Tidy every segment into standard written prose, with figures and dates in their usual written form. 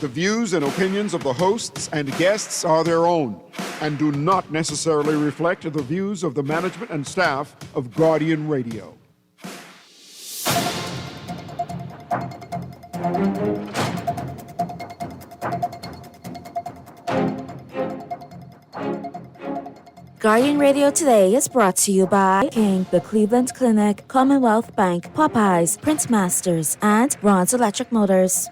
The views and opinions of the hosts and guests are their own and do not necessarily reflect the views of the management and staff of Guardian Radio. Guardian Radio Today is brought to you by King, the Cleveland Clinic, Commonwealth Bank, Popeyes, Prince Masters, and Ron's Electric Motors.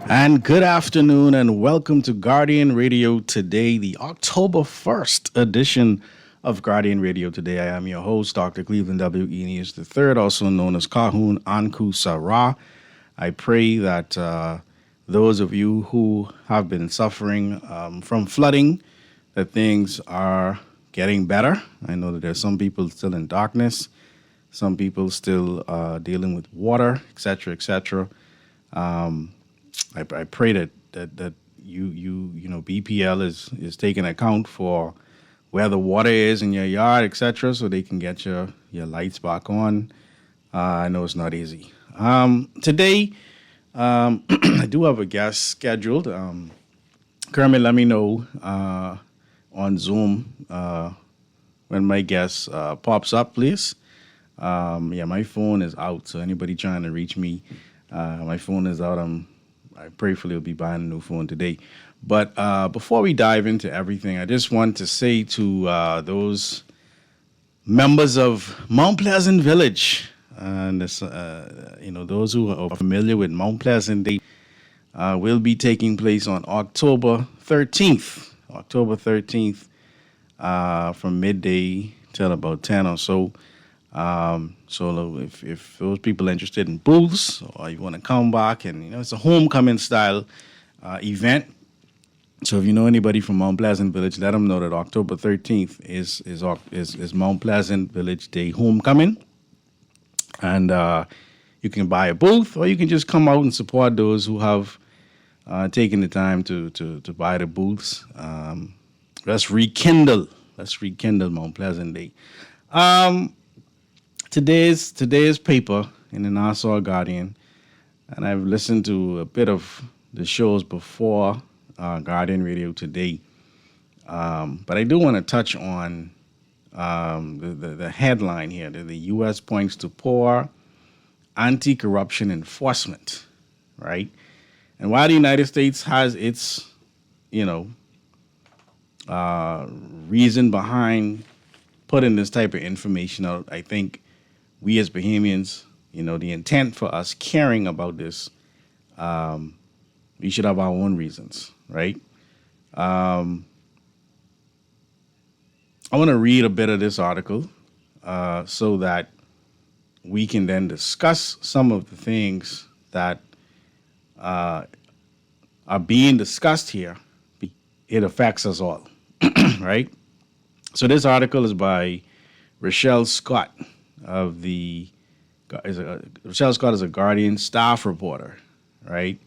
And good afternoon and welcome to Guardian Radio Today, the October 1st edition of Guardian Radio Today. I am your host, Dr. Cleveland W. Eneas III, also known as Kahun Anku Sarah. I pray that those of you who have been suffering from flooding, that things are getting better. I know that there's some people still in darkness, some people still dealing with water, etc., etc. I pray that you know BPL is taking account for where the water is in your yard, etc., so they can get your lights back on. I know it's not easy. Today, I do have a guest scheduled. Kermit, let me know on Zoom when my guest pops up, please. My phone is out, so anybody trying to reach me, my phone is out. I prayerfully will be buying a new phone today. But before we dive into everything, I just want to say to those members of Mount Pleasant Village, and this, those who are familiar with Mount Pleasant, they will be taking place on October 13th. October 13th, from midday till about 10 or so. So if those people are interested in booths or you want to come back, and it's a homecoming style event. So if you know anybody from Mount Pleasant Village, let them know that October 13th is Mount Pleasant Village Day homecoming, and you can buy a booth or you can just come out and support those who have taken the time to buy the booths. Let's rekindle Mount Pleasant Day. Today's paper in the Nassau Guardian, and I've listened to a bit of the shows before Guardian Radio Today, but I do want to touch on the headline here that the U.S. points to poor anti-corruption enforcement, right? And while the United States has its, reason behind putting this type of information out, I think we as Bahamians, the intent for us caring about this, we should have our own reasons, right? I want to read a bit of this article so that we can then discuss some of the things that are being discussed here. It affects us all, right? So this article is by Rochelle Scott Rochelle Scott is a Guardian staff reporter, right?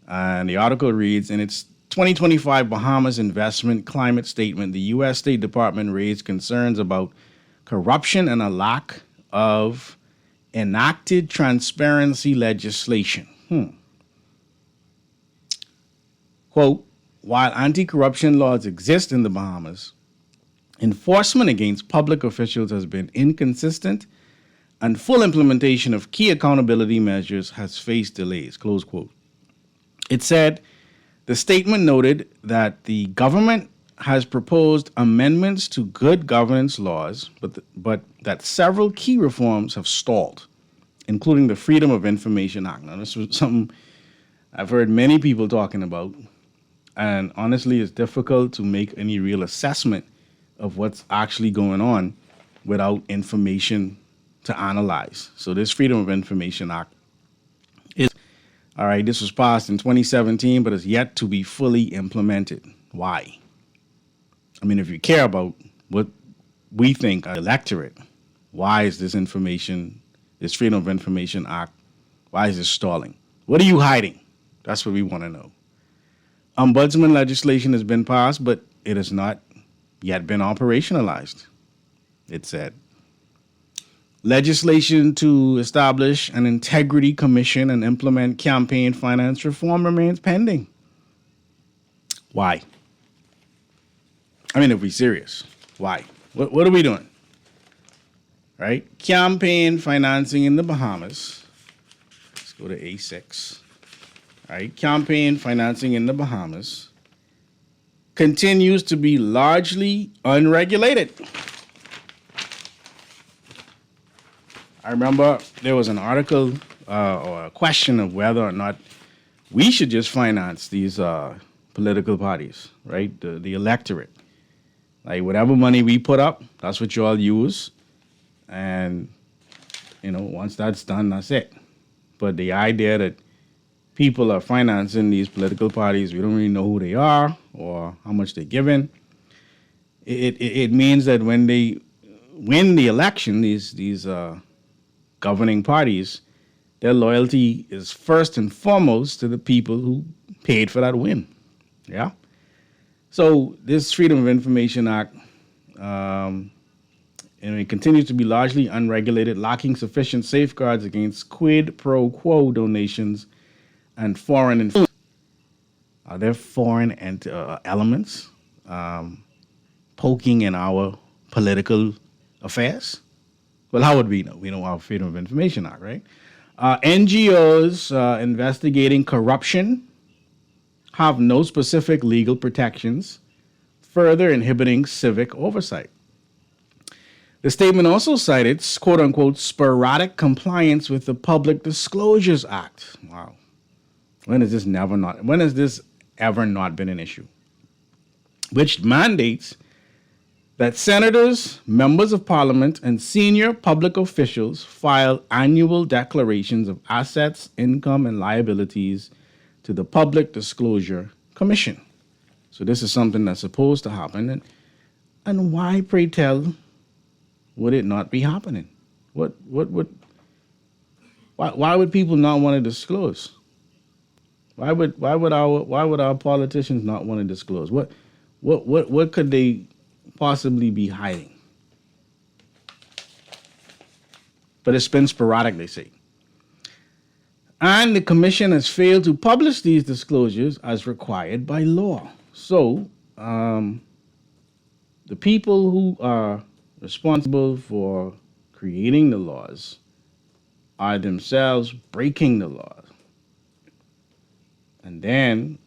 And the article reads, in its 2025 Bahamas Investment Climate Statement, the U.S. State Department raised concerns about corruption and a lack of enacted transparency legislation. Quote, while anti-corruption laws exist in the Bahamas, enforcement against public officials has been inconsistent and full implementation of key accountability measures has faced delays, close quote. It said, the statement noted that the government has proposed amendments to good governance laws, but that several key reforms have stalled, including the Freedom of Information Act. Now, this was something I've heard many people talking about, and honestly, it's difficult to make any real assessment of what's actually going on without information to analyze. So this Freedom of Information Act is, all right, this was passed in 2017, but is yet to be fully implemented. Why? I mean, if you care about what we think the electorate, why is this Freedom of Information Act, why is this stalling? What are you hiding? That's what we want to know. Ombudsman legislation has been passed, but it has not yet been operationalized, it said. legislation to establish an integrity commission and implement campaign finance reform remains pending. Why? I mean, if we're serious, why? What are we doing? Right? Campaign financing in the Bahamas. Let's go to A6. Right? Campaign financing in the Bahamas continues to be largely unregulated. I remember there was an article or a question of whether or not we should just finance these political parties, right? The electorate. Like whatever money we put up, that's what you all use. And, once that's done, that's it. But the idea that people are financing these political parties, we don't really know who they are or how much they're giving. It means that when they win the election, these governing parties, their loyalty is first and foremost to the people who paid for that win. Yeah. So this Freedom of Information Act, it continues to be largely unregulated, lacking sufficient safeguards against quid pro quo donations and foreign influence. Are there foreign elements poking in our political affairs? Well, how would we know? We know our Freedom of Information Act, right? NGOs investigating corruption have no specific legal protections, further inhibiting civic oversight. The statement also cited, quote unquote, sporadic compliance with the Public Disclosures Act. Wow. When has this ever not been an issue? Which mandates that senators, members of parliament, and senior public officials file annual declarations of assets, income, and liabilities to the Public Disclosure Commission. So this is something that's supposed to happen. And why, pray tell, would it not be happening? Why would people not want to disclose? Why would our politicians not want to disclose? What could they possibly be hiding? But it's been sporadic, they say. And the commission has failed to publish these disclosures as required by law. So the people who are responsible for creating the laws are themselves breaking the laws. And then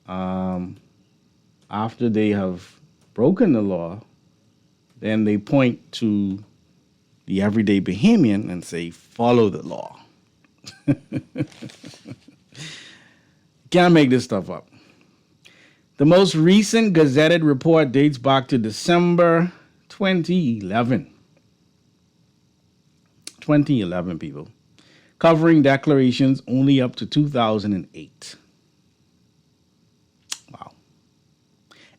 after they have broken the law, then they point to the everyday Bahamian and say, follow the law. Can't make this stuff up. The most recent gazetted report dates back to December 2011. 2011, people. Covering declarations only up to 2008. Wow.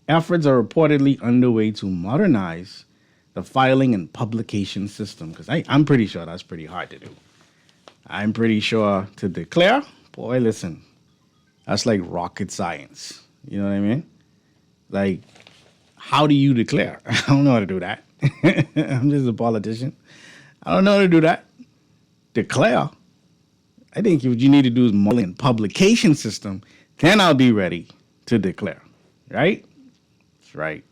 Efforts are reportedly underway to modernize the filing and publication system, because I'm pretty sure that's pretty hard to do. I'm pretty sure to declare, boy, listen, that's like rocket science. You know what I mean? Like, how do you declare? I don't know how to do that. I'm just a politician. I don't know how to do that. Declare. I think what you need to do is model in publication system. Then I'll be ready to declare. Right? That's right.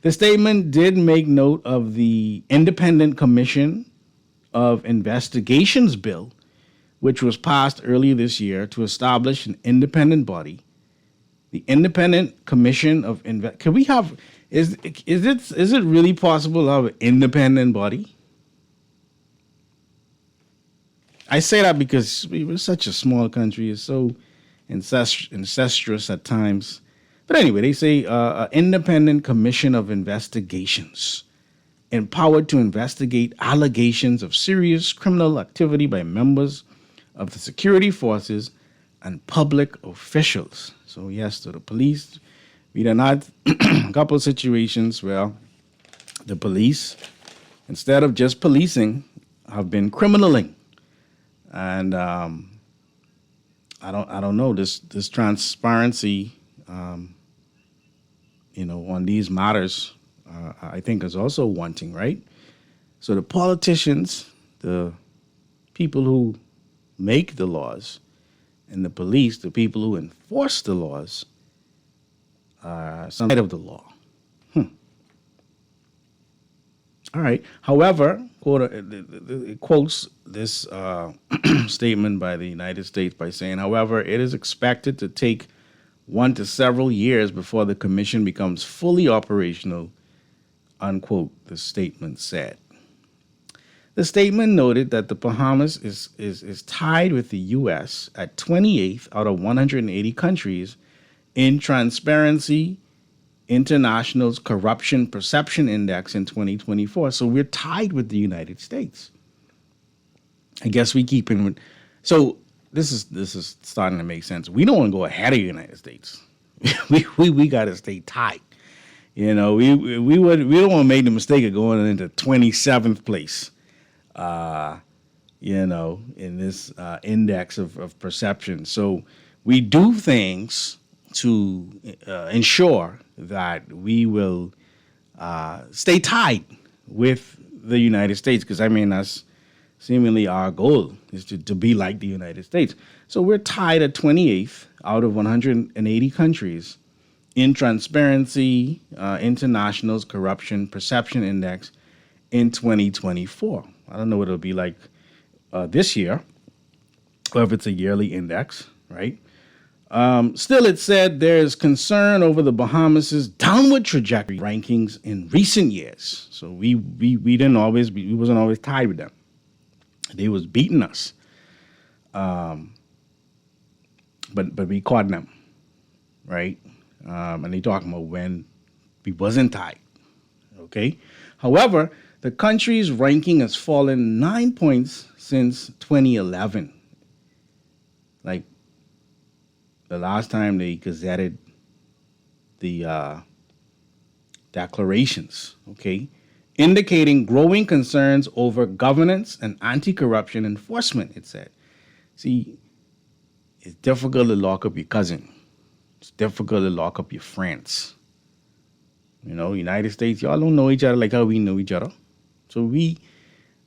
The statement did make note of the Independent Commission of Investigations bill, which was passed earlier this year to establish an independent body. The Independent Commission of Can we have? Is it really possible to have an independent body? I say that because we're such a small country. It's so incestuous at times. But anyway, they say an Independent Commission of Investigations, empowered to investigate allegations of serious criminal activity by members of the security forces and public officials. So yes, to the police. We done had a couple of situations where the police, instead of just policing, have been criminaling. And I don't know, this transparency, on these matters, I think is also wanting, right? So the politicians, the people who make the laws, and the police, the people who enforce the laws, are some side of the law. All right. However, it quotes this statement by the United States by saying, however, it is expected to take 1 to several years before the commission becomes fully operational, unquote, the statement said. The statement noted that the Bahamas is tied with the U.S. at 28th out of 180 countries in Transparency International's Corruption Perception Index in 2024. So we're tied with the United States. I guess we keep in. So this is starting to make sense. We don't want to go ahead of the United States. we got to stay tied. You know, we don't want to make the mistake of going into 27th place. You know, in this index of perception. So we do things to ensure that we will stay tied with the United States, because I mean that's seemingly our goal is to be like the United States. So we're tied at 28th out of 180 countries in Transparency International's Corruption Perception Index in 2024. I don't know what it'll be like this year, or if it's a yearly index, right? Still, it said there's concern over the Bahamas' downward trajectory rankings in recent years. So we wasn't always tied with them. They was beating us, but we caught them, right? And they talking about when we wasn't tied. Okay. However, the country's ranking has fallen 9 points since 2011. Like, the last time they gazetted the declarations, okay, indicating growing concerns over governance and anti-corruption enforcement, it said. See, it's difficult to lock up your cousin. It's difficult to lock up your friends. You know, United States, y'all don't know each other like how we know each other. So we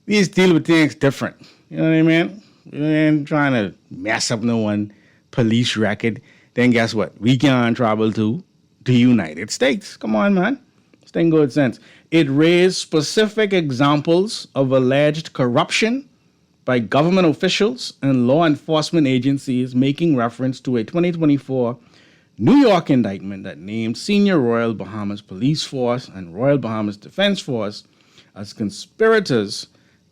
just deal with things different. You know what I mean? We ain't trying to mess up no one police record. Then guess what? We can't travel to the United States. Come on, man. This thing good sense. It raised specific examples of alleged corruption by government officials and law enforcement agencies, making reference to a 2024 New York indictment that named senior Royal Bahamas Police Force and Royal Bahamas Defense Force as conspirators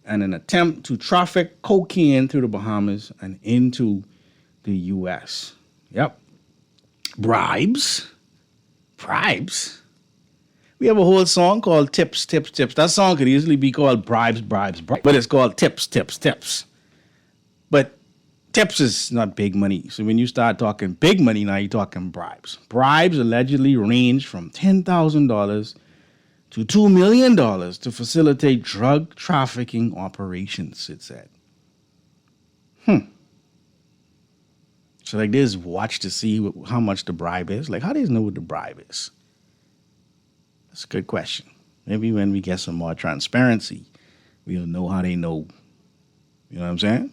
in an attempt to traffic cocaine through the Bahamas and into the U.S. Yep. Bribes. We have a whole song called Tips, Tips, Tips. That song could easily be called Bribes, Bribes, Bribes. But it's called Tips, Tips, Tips. But tips is not big money. So when you start talking big money, now you're talking bribes. Bribes allegedly range from $10,000 to $2 million to facilitate drug trafficking operations, it said. So like this watch to see how much the bribe is. Like, how do you know what the bribe is? That's a good question. Maybe when we get some more transparency, we'll know how they know, you know what I'm saying?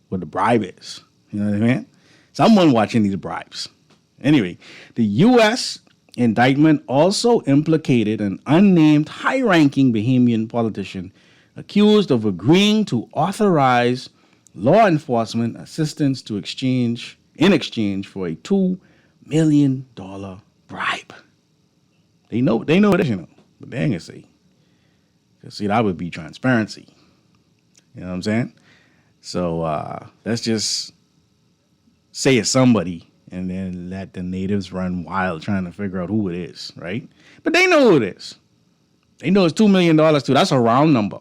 What the bribe is. You know what I mean? Someone watching these bribes. Anyway, the U.S. indictment also implicated an unnamed high-ranking Bahamian politician accused of agreeing to authorize law enforcement assistance in exchange for a $2 million bribe. They know it is, you know, but they ain't gonna say. See, that would be transparency. You know what I'm saying? So let's just say it's somebody and then let the natives run wild trying to figure out who it is, right? But they know who it is. They know it's $2 million too. That's a round number.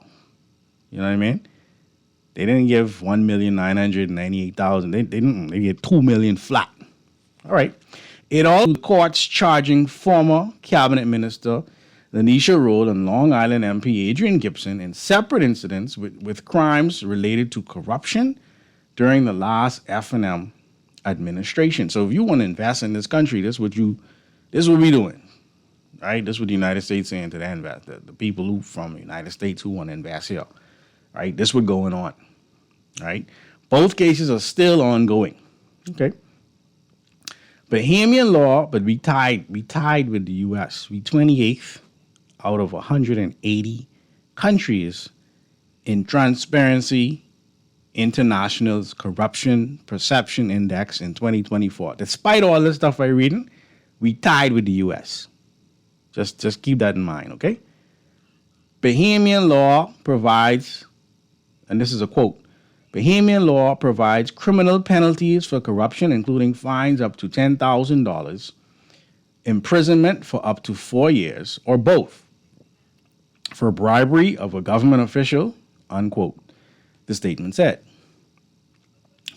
You know what I mean? They didn't give 1,998,000. They didn't. They get 2 million flat. All right. It all courts charging former cabinet minister Lanisha Roll and Long Island MP Adrian Gibson in separate incidents with crimes related to corruption during the last F&M administration. So if you want to invest in this country, this is what we doing. right? This is what the United States saying to the people who from the United States who want to invest here, right? This is what's going on, right? Both cases are still ongoing, okay? Bahamian law, but we tied with the U.S. We 28th out of 180 countries in Transparency International's Corruption Perception Index in 2024. Despite all this stuff I'm reading, we tied with the U.S. Just keep that in mind, okay? Bahamian law provides, and this is a quote, Bahamian law provides criminal penalties for corruption, including fines up to $10,000, imprisonment for up to 4 years, or both, for bribery of a government official, unquote. The statement said,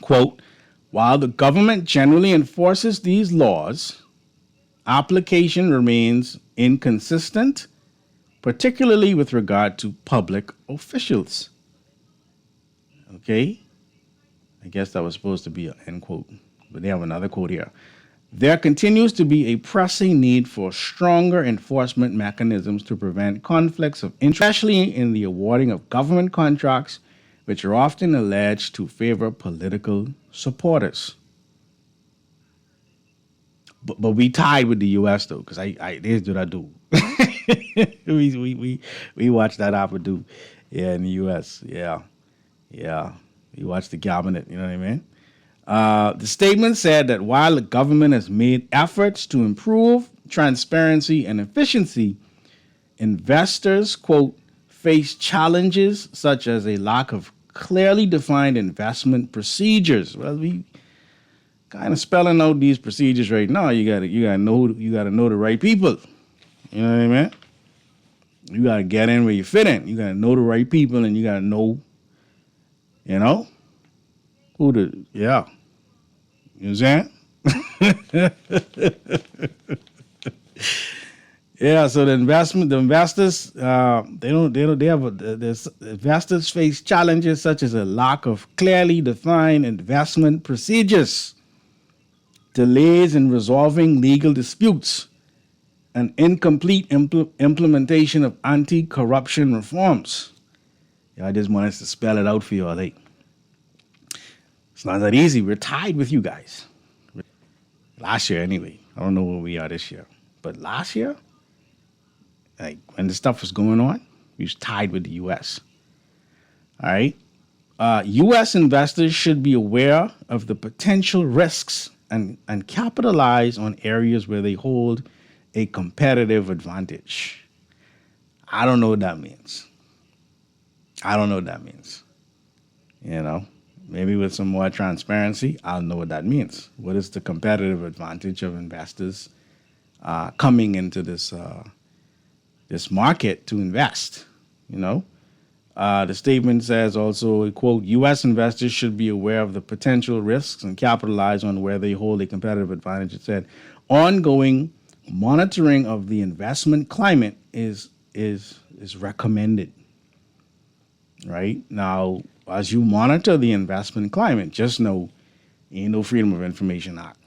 quote, while the government generally enforces these laws, application remains inconsistent, particularly with regard to public officials. Okay? I guess that was supposed to be an end quote, but they have another quote here. There continues to be a pressing need for stronger enforcement mechanisms to prevent conflicts of interest, especially in the awarding of government contracts, which are often alleged to favor political supporters. But we tied with the U.S. though, because here's what I do. we watch that opera do, in the U.S. Yeah. We watch the cabinet. You know what I mean? The statement said that while the government has made efforts to improve transparency and efficiency, investors, quote, face challenges such as a lack of clearly defined investment procedures. Well, we kind of spelling out these procedures right now. You gotta know the right people. You know what I mean? You gotta get in where you fit in. You gotta know the right people, and you gotta know, who the yeah. You know what I'm saying? Yeah, so the investors, investors face challenges such as a lack of clearly defined investment procedures, delays in resolving legal disputes, and incomplete implementation of anti-corruption reforms. Yeah, I just wanted to spell it out for you all. Hey, it's not that easy. We're tied with you guys. Last year, anyway. I don't know where we are this year, but last year, like when the stuff was going on, we was tied with the U.S. All right. U.S. investors should be aware of the potential risks and capitalize on areas where they hold a competitive advantage. I don't know what that means. Maybe with some more transparency, I'll know what that means. What is the competitive advantage of investors coming into this market to invest? The statement says also, quote, U.S. investors should be aware of the potential risks and capitalize on where they hold a competitive advantage. It said, ongoing monitoring of the investment climate is recommended. Right? Now, as you monitor the investment climate, just know ain't no Freedom of Information Act.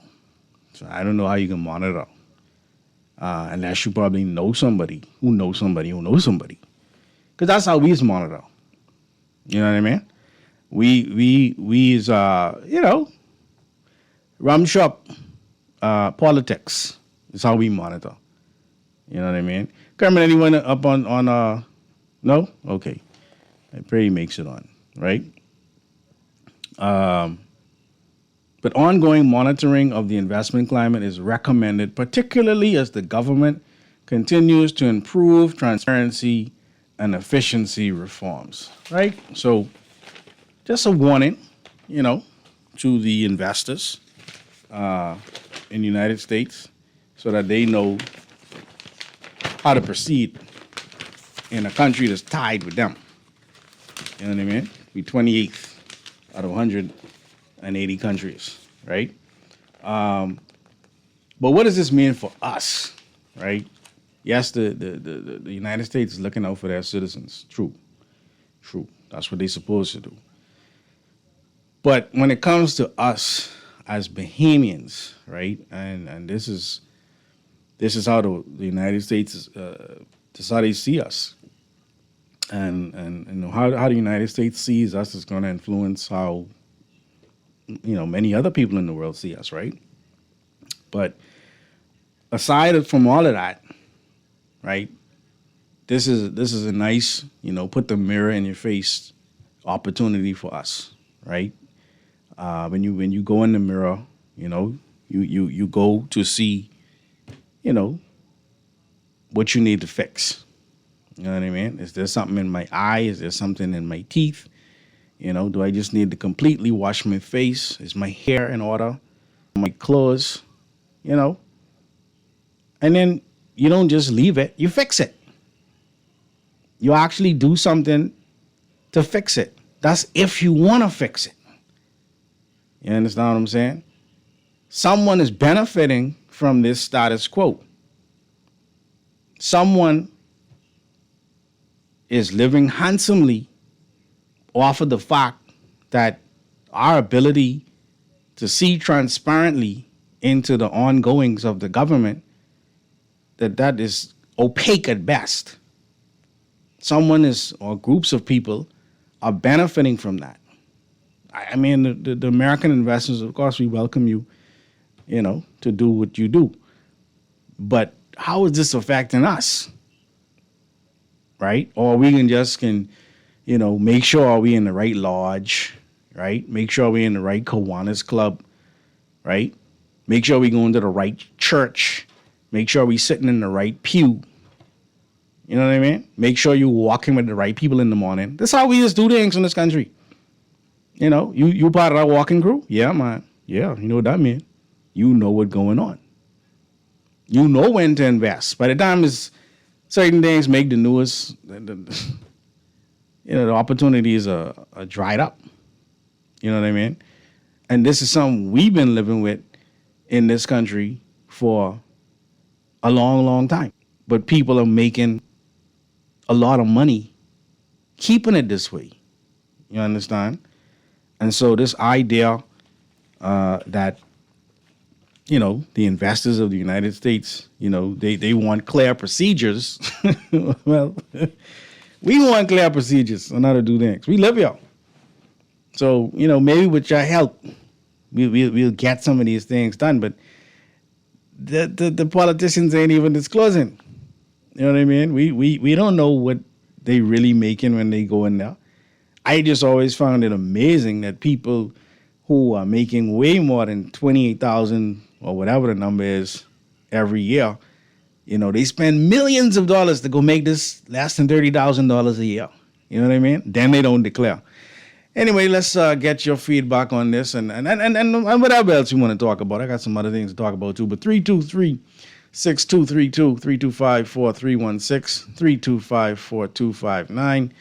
So I don't know how you can monitor unless you probably know somebody who knows somebody who knows somebody. Because that's how we monitor. You know what I mean? We is, rum shop politics is how we monitor. You know what I mean? Kermit, anyone up on no? Okay. I pray he makes it on, right? But ongoing monitoring of the investment climate is recommended, particularly as the government continues to improve transparency and efficiency reforms, right? So just a warning, to the investors in the United States so that they know how to proceed in a country that's tied with them. You know what I mean? We 28th out of 180 countries, right? But what does this mean for us, right? Yes, the United States is looking out for their citizens. True. That's what they're supposed to do. But when it comes to us as Bahamians, right, and this is this is how the United States is, this is how they see us. And how the United States sees us is going to influence how, many other people in the world see us, right? But aside from all of that, right, this is a nice, put the mirror in your face opportunity for us, right? When you go in the mirror, you go to see, what you need to fix. You know what I mean? Is there something in my eye? Is there something in my teeth? Do I just need to completely wash my face? Is my hair in order? My clothes? And then you don't just leave it, you fix it. You actually do something to fix it. That's if you want to fix it. You understand what I'm saying? Someone is benefiting from this status quo. Someone is living handsomely off of the fact that our ability to see transparently into the ongoings of the government, that is opaque at best. Someone is, or groups of people, are benefiting from that. I mean, the American investors, of course, we welcome you, to do what you do. But how is this affecting us? Right? Or we can make sure we in the right lodge, right? Make sure we in the right Kiwanis Club, right? Make sure we going to the right church. Make sure we sitting in the right pew. You know what I mean? Make sure you walking with the right people in the morning. That's how we just do things in this country. You part of that walking crew? Yeah, man. Yeah, you know what that means. You know what's going on. You know when to invest. By the time certain things make the news, the opportunities are dried up. You know what I mean? And this is something we've been living with in this country for a long, long time. But people are making a lot of money keeping it this way. You understand? And so this idea that, the investors of the United States, they want clear procedures. Well, we want clear procedures on how to do things. We live here. So, maybe with your help, we'll get some of these things done. But the politicians ain't even disclosing. You know what I mean? We don't know what they really making when they go in there. I just always found it amazing that people who are making way more than $28,000 or whatever the number is every year, they spend millions of dollars to go make this less than $30,000 a year. You know what I mean? Then they don't declare. Anyway, let's get your feedback on this and whatever else you want to talk about. I got some other things to talk about too. But 323-6232, 325-4316, 325-4259.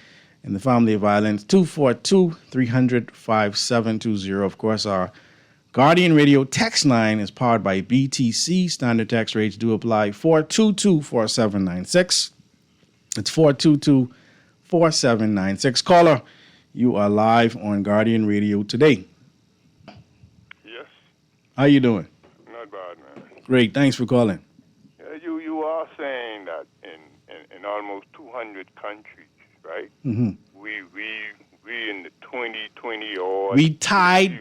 And the Family of Violence, 242-300-5720. Of course, our Guardian Radio text line is powered by BTC. Standard text rates do apply. 422-4796. It's 422-4796. Caller, you are live on Guardian Radio today. Yes. How you doing? Not bad, man. Great. Thanks for calling. You are saying that in almost 200 countries, right? Mm-hmm. We in the 2020 or We tied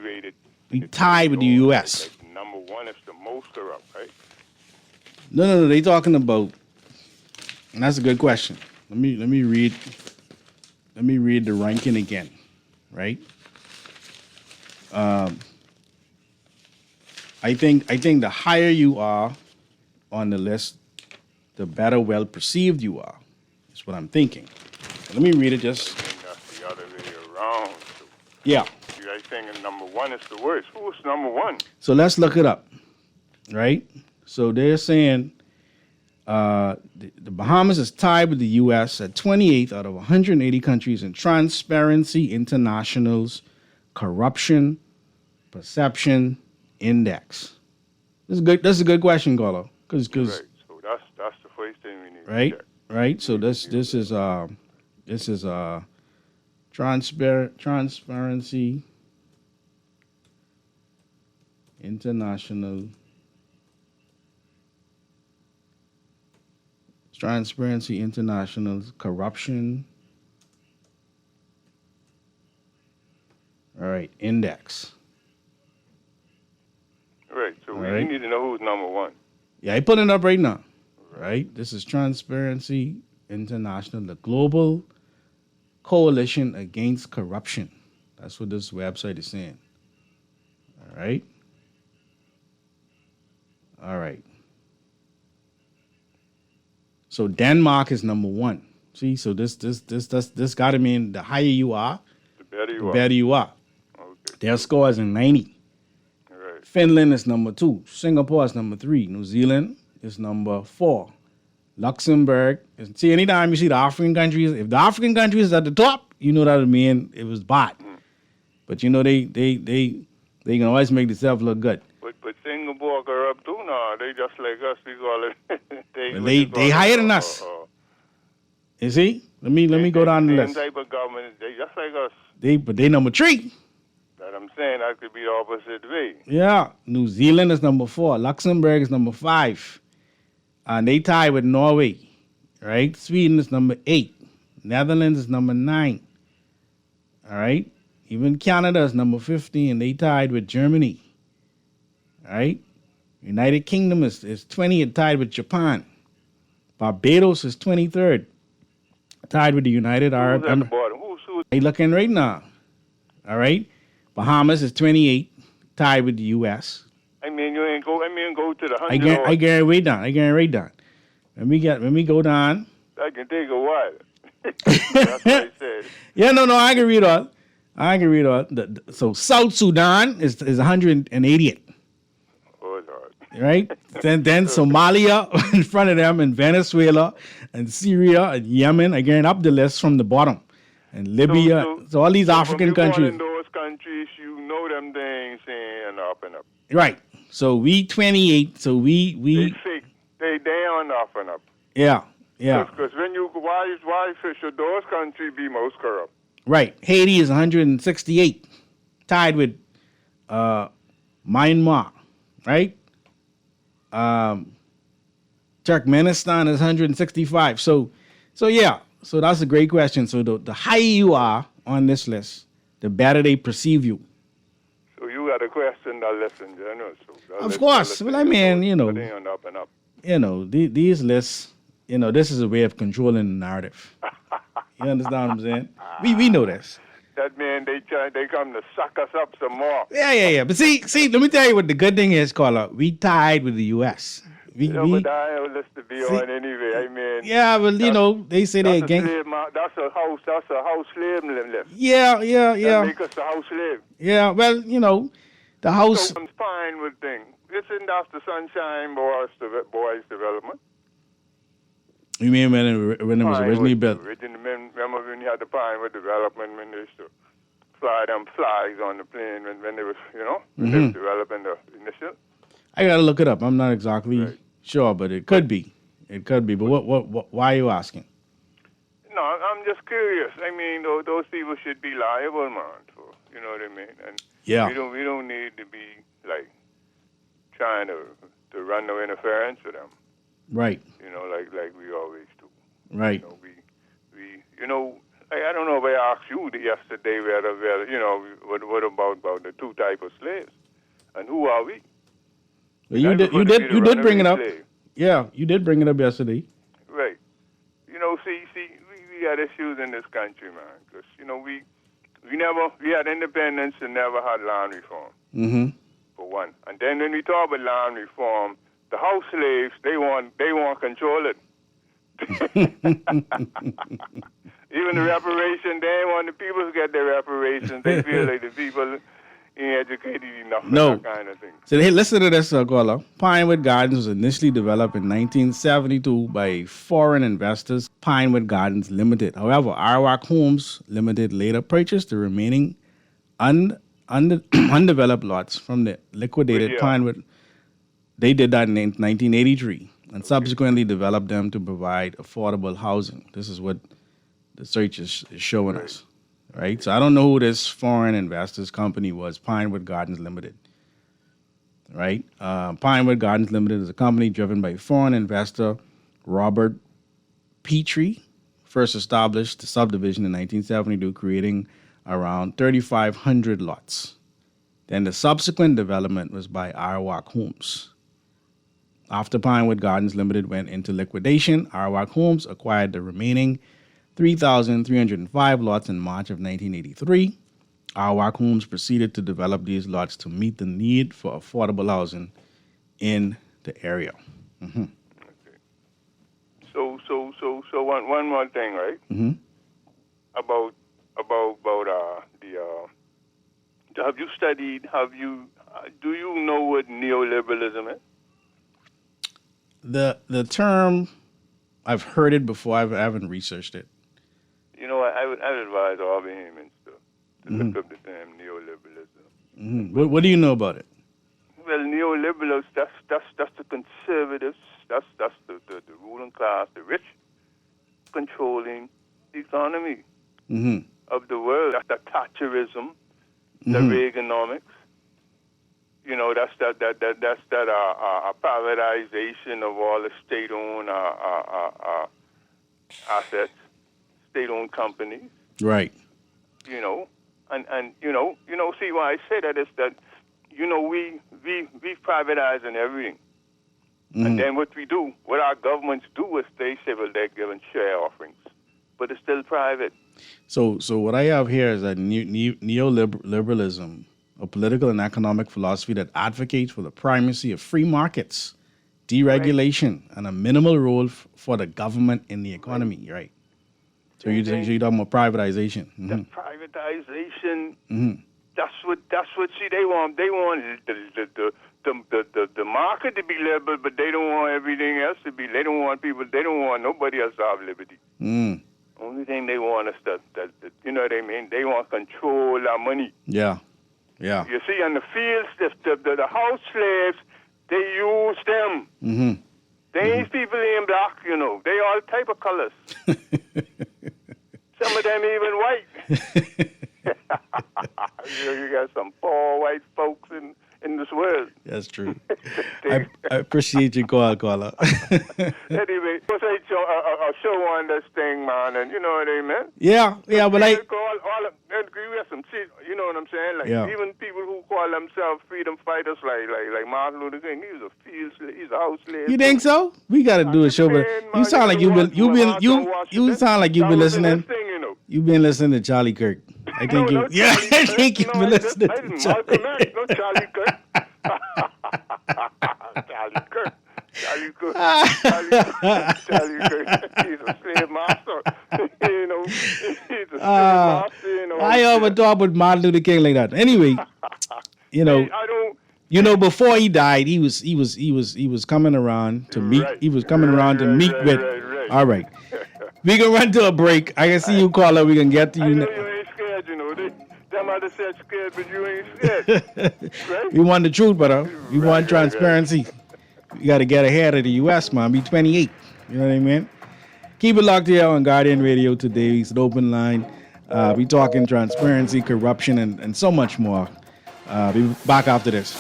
with the U.S. Like number one is the most corrupt, right? No. They talking about, and that's a good question. Let me read the ranking again, right? I think the higher you are on the list, the better well perceived you are. That's what I'm thinking. Let me read it just. And that's the other way around. So Yeah. I think number one is the worst. Who is number one? So let's look it up, right? So they're saying the Bahamas is tied with the U.S. at 28th out of 180 countries in Transparency International's Corruption Perception Index. This is good. That's a good question, Carlo. Because Right. So that's the first thing we need. right, To check. right. So this is Transparency International Transparency International's corruption. All right, index. Right. So we right. need to know who's number one. Yeah, I put it up right now. Right? This is Transparency International, the Global Coalition Against Corruption. That's what this website is saying. All right. All right. So Denmark is number one. See, so this got to mean the higher you are, the better you are. Okay. Their score is in 90. Right. Finland is number 2. Singapore is number 3. New Zealand is number 4. Luxembourg. See, anytime you see the African countries, if the African countries is at the top, you know that would mean it was bad. But you know they can always make themselves look good. But Singapore corrupt too now. They just like us. We call it. They higher than us. You see? Let me go down the list. Same type of government. They just like us. But they number 3. That I'm saying that could be the opposite way. Yeah. New Zealand is number 4. Luxembourg is number 5. And they tie with Norway. Right? Sweden is number 8. Netherlands is number 9. All right? Even Canada is number 15. They tied with Germany. All right? United Kingdom is 20, tied with Japan. Barbados is 23rd, tied with the United Arab Emirates. They looking right now. All right? Bahamas is 28, tied with the U.S. I mean, you ain't go. I mean, go to the 100. I get it right down. When we go down. That can take a while. That's what I said. Yeah, no, I can read all. So South Sudan is 180th. Oh, Lord. Right? then Somalia in front of them, and Venezuela, and Syria, and Yemen, again up the list from the bottom. And Libya. So all these African countries. In those countries, you know them things and up and up. Right. So we 28. So we They fake. They on up and up. Yeah. Because when you why should those countries be most corrupt? Right. Haiti is 168, tied with Myanmar. Right. Turkmenistan is 165. So yeah. So that's a great question. So the higher you are on this list, the better they perceive you. So you got a question that list in general. So of course. Well, I mean, they on up and up. These lists, this is a way of controlling the narrative. You understand what I'm saying? We know this. That means they come to suck us up some more. Yeah. But see, let me tell you what the good thing is, Carla. We tied with the U.S. But I have a list to be on anyway. I mean, yeah, well, they say they against. That's a house slave list. Yeah. That make us a house slave. Yeah, well, the house. So I'm fine with things. Isn't that the Sunshine Boys development? You mean when it was originally built? Remember when you had the Pinewood development when they used to fly them flags on the plane when they was, when they was developing the initial? I got to look it up. I'm not exactly sure, but it could be. It could be. But what? Why are you asking? No, I'm just curious. I mean, those people should be liable, man. You know what I mean? And we don't need to be like trying to run no interference with them. Right. Like we always do. Right. I don't know if I asked you yesterday whether what about the two types of slaves and who are we? Well, you did bring it up. Slave. Yeah, you did bring it up yesterday. Right. We got issues in this country, man, because we had independence and never had land reform. Mm-hmm. For one, and then when we talk about land reform, the house slaves they want control it. Even the reparation, they want the people to get their reparations. They feel like the people ain't educated enough for that kind of thing. So hey, listen to this, caller. Pinewood Gardens was initially developed in 1972 by foreign investors, Pinewood Gardens Limited. However, Arawak Homes Limited later purchased the remaining undeveloped lots from the liquidated Pinewood. They did that in 1983 and subsequently developed them to provide affordable housing. This is what the search is showing us. Right? So I don't know who this foreign investors company was, Pinewood Gardens Limited. Right? Pinewood Gardens Limited is a company driven by foreign investor Robert Petrie first established the subdivision in 1972, creating around 3,500 lots. Then the subsequent development was by Arawak Homes. After Pinewood Gardens Limited went into liquidation, Arawak Homes acquired the remaining 3,305 lots in March of 1983. Arawak Homes proceeded to develop these lots to meet the need for affordable housing in the area. Mm-hmm. So one more thing, right? Mm-hmm. About have you studied? Do you know what neoliberalism is? The term, I've heard it before. I haven't researched it. You know, I would advise all Bahamians to look up the term neoliberalism. Mm-hmm. What do you know about it? Well, neoliberals, that's the conservatives, that's the ruling class, the rich, controlling the economy of the world. That's the Thatcherism, the Reaganomics. You know, that's that privatization of all the state-owned assets, state-owned companies. Right. You know, and see why I say that is that, you know, we privatizing everything. And then what our governments do is they say, well, they're giving share offerings, but it's still private. So what I have here is that neoliberalism, a political and economic philosophy that advocates for the primacy of free markets, deregulation, and a minimal role for the government in the economy, right? So you're talking about privatization. The privatization. That's what. See, they want the market to be liberal, but they don't want everything else to be. They don't want nobody else to have liberty. Only thing they want is that you know what I mean. They want control our money. Yeah. You see, on the fields, the house slaves, they use them. They ain't people in black, you know. They all type of colors. Some of them even white. You got some poor white folks in this world. That's true. I appreciate you, caller. Anyway, let's say a show on this thing, man, and you know what I mean? Yeah, but we have some shit, you know what I'm saying? Like even people who call themselves freedom fighters, like Martin Luther King, he's a house slave. You think so? We got to do a show, but you sound like you've been listening. You've been listening to Charlie Kirk. I think you've been listening to Charlie Kirk. No, Charlie Kirk. Charlie Kirk. He's a slave master. You know, he's a slave master. You know, I ever talk with Martin Luther King like that. Anyway, you know, before he died, he was coming around to meet. He was coming around to meet with. Right. All right, we can run to a break. I can see you, caller. We can get to you. I know you ain't scared. You know, them other said scared, but you ain't scared. Right? We want the truth, brother. We want transparency. You got to get ahead of the U.S., man. Be 28. You know what I mean? Keep it locked here on Guardian Radio today. It's an open line. We talking transparency, corruption, and so much more. Be back after this.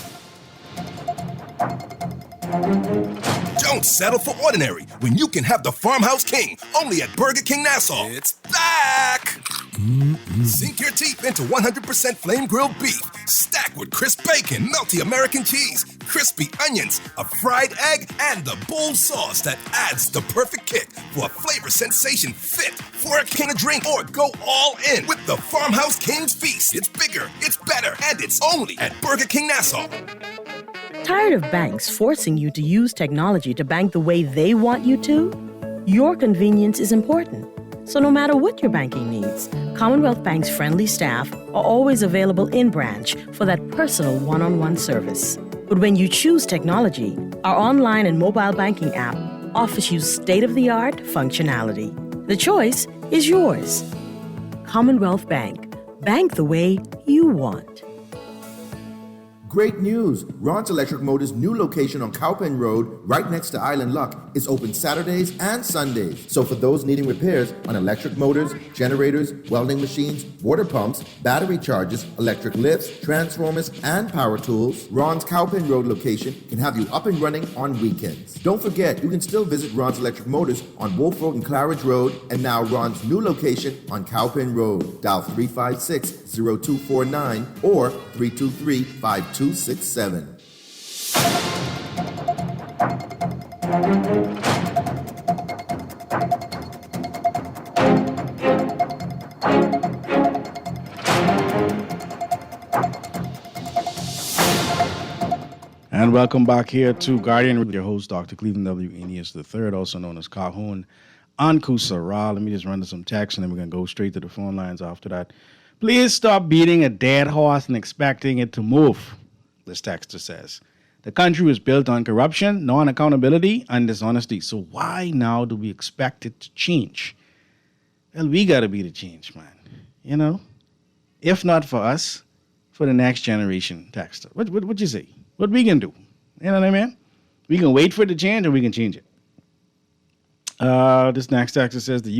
Don't settle for ordinary when you can have the Farmhouse King only at Burger King Nassau. It's back! Sink your teeth into 100% flame grilled beef, stacked with crisp bacon, melty American cheese, crispy onions, a fried egg, and the bold sauce that adds the perfect kick for a flavor sensation fit for a king of drink, or go all in with the Farmhouse King's Feast. It's bigger, it's better, and it's only at Burger King Nassau. Tired of banks forcing you to use technology to bank the way they want you to? Your convenience is important. So no matter what your banking needs, Commonwealth Bank's friendly staff are always available in branch for that personal one-on-one service. But when you choose technology, our online and mobile banking app offers you state-of-the-art functionality. The choice is yours. Commonwealth Bank. Bank the way you want. Great news! Ron's Electric Motors' new location on Cowpen Road, right next to Island Luck, is open Saturdays and Sundays. So for those needing repairs on electric motors, generators, welding machines, water pumps, battery chargers, electric lifts, transformers, and power tools, Ron's Cowpen Road location can have you up and running on weekends. Don't forget, you can still visit Ron's Electric Motors on Wolf Road and Claridge Road, and now Ron's new location on Cowpen Road. Dial 356-0249 or 323-5267. And welcome back here to Guardian with your host, Dr. Cleveland W. Eneas III, also known as Calhoun Anku Sarah. Let me just run to some text and then we're going to go straight to the phone lines after that. Please stop beating a dead horse and expecting it to move, this texter says. The country was built on corruption, non-accountability, and dishonesty. So why now do we expect it to change? Well, we got to be the change, man. You know? If not for us, for the next generation, texter. What you say? What we can do? You know what I mean? We can wait for it to change or we can change it. This next texter says the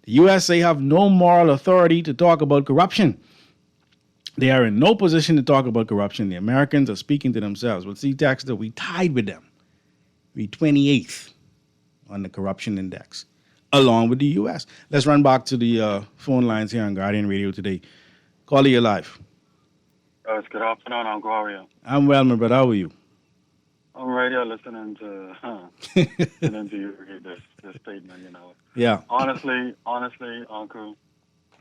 USA have no moral authority to talk about corruption. They are in no position to talk about corruption. The Americans are speaking to themselves. Well, see, texter, we tied with them. We 28th on the corruption index, along with the U.S. Let's run back to the phone lines here on Guardian Radio today. Caller, you live. It's good afternoon, Uncle. How are you? I'm well, my brother. How are you? On radio, listening to you read this statement. You know. Yeah. Honestly, Uncle,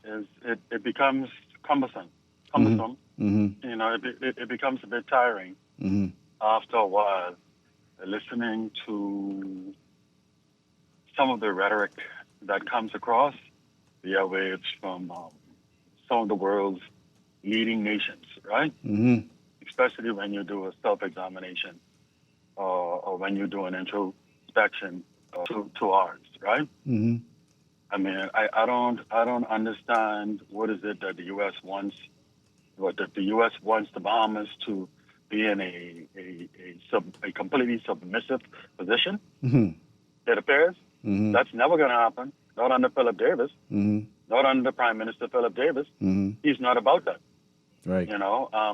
it becomes cumbersome. Mm-hmm. You know, it becomes a bit tiring after a while, listening to some of the rhetoric that comes across the airwaves from some of the world's leading nations, right? Mm-hmm. Especially when you do a self-examination or when you do an introspection to ours, right? Mm-hmm. I mean, I don't understand what is it that the U.S. wants. What the U.S. wants the Bahamas to be in a completely submissive position. Mm-hmm. It appears that's never going to happen. Not under Philip Davis. Mm-hmm. Not under Prime Minister Philip Davis. Mm-hmm. He's not about that. Right. You know. I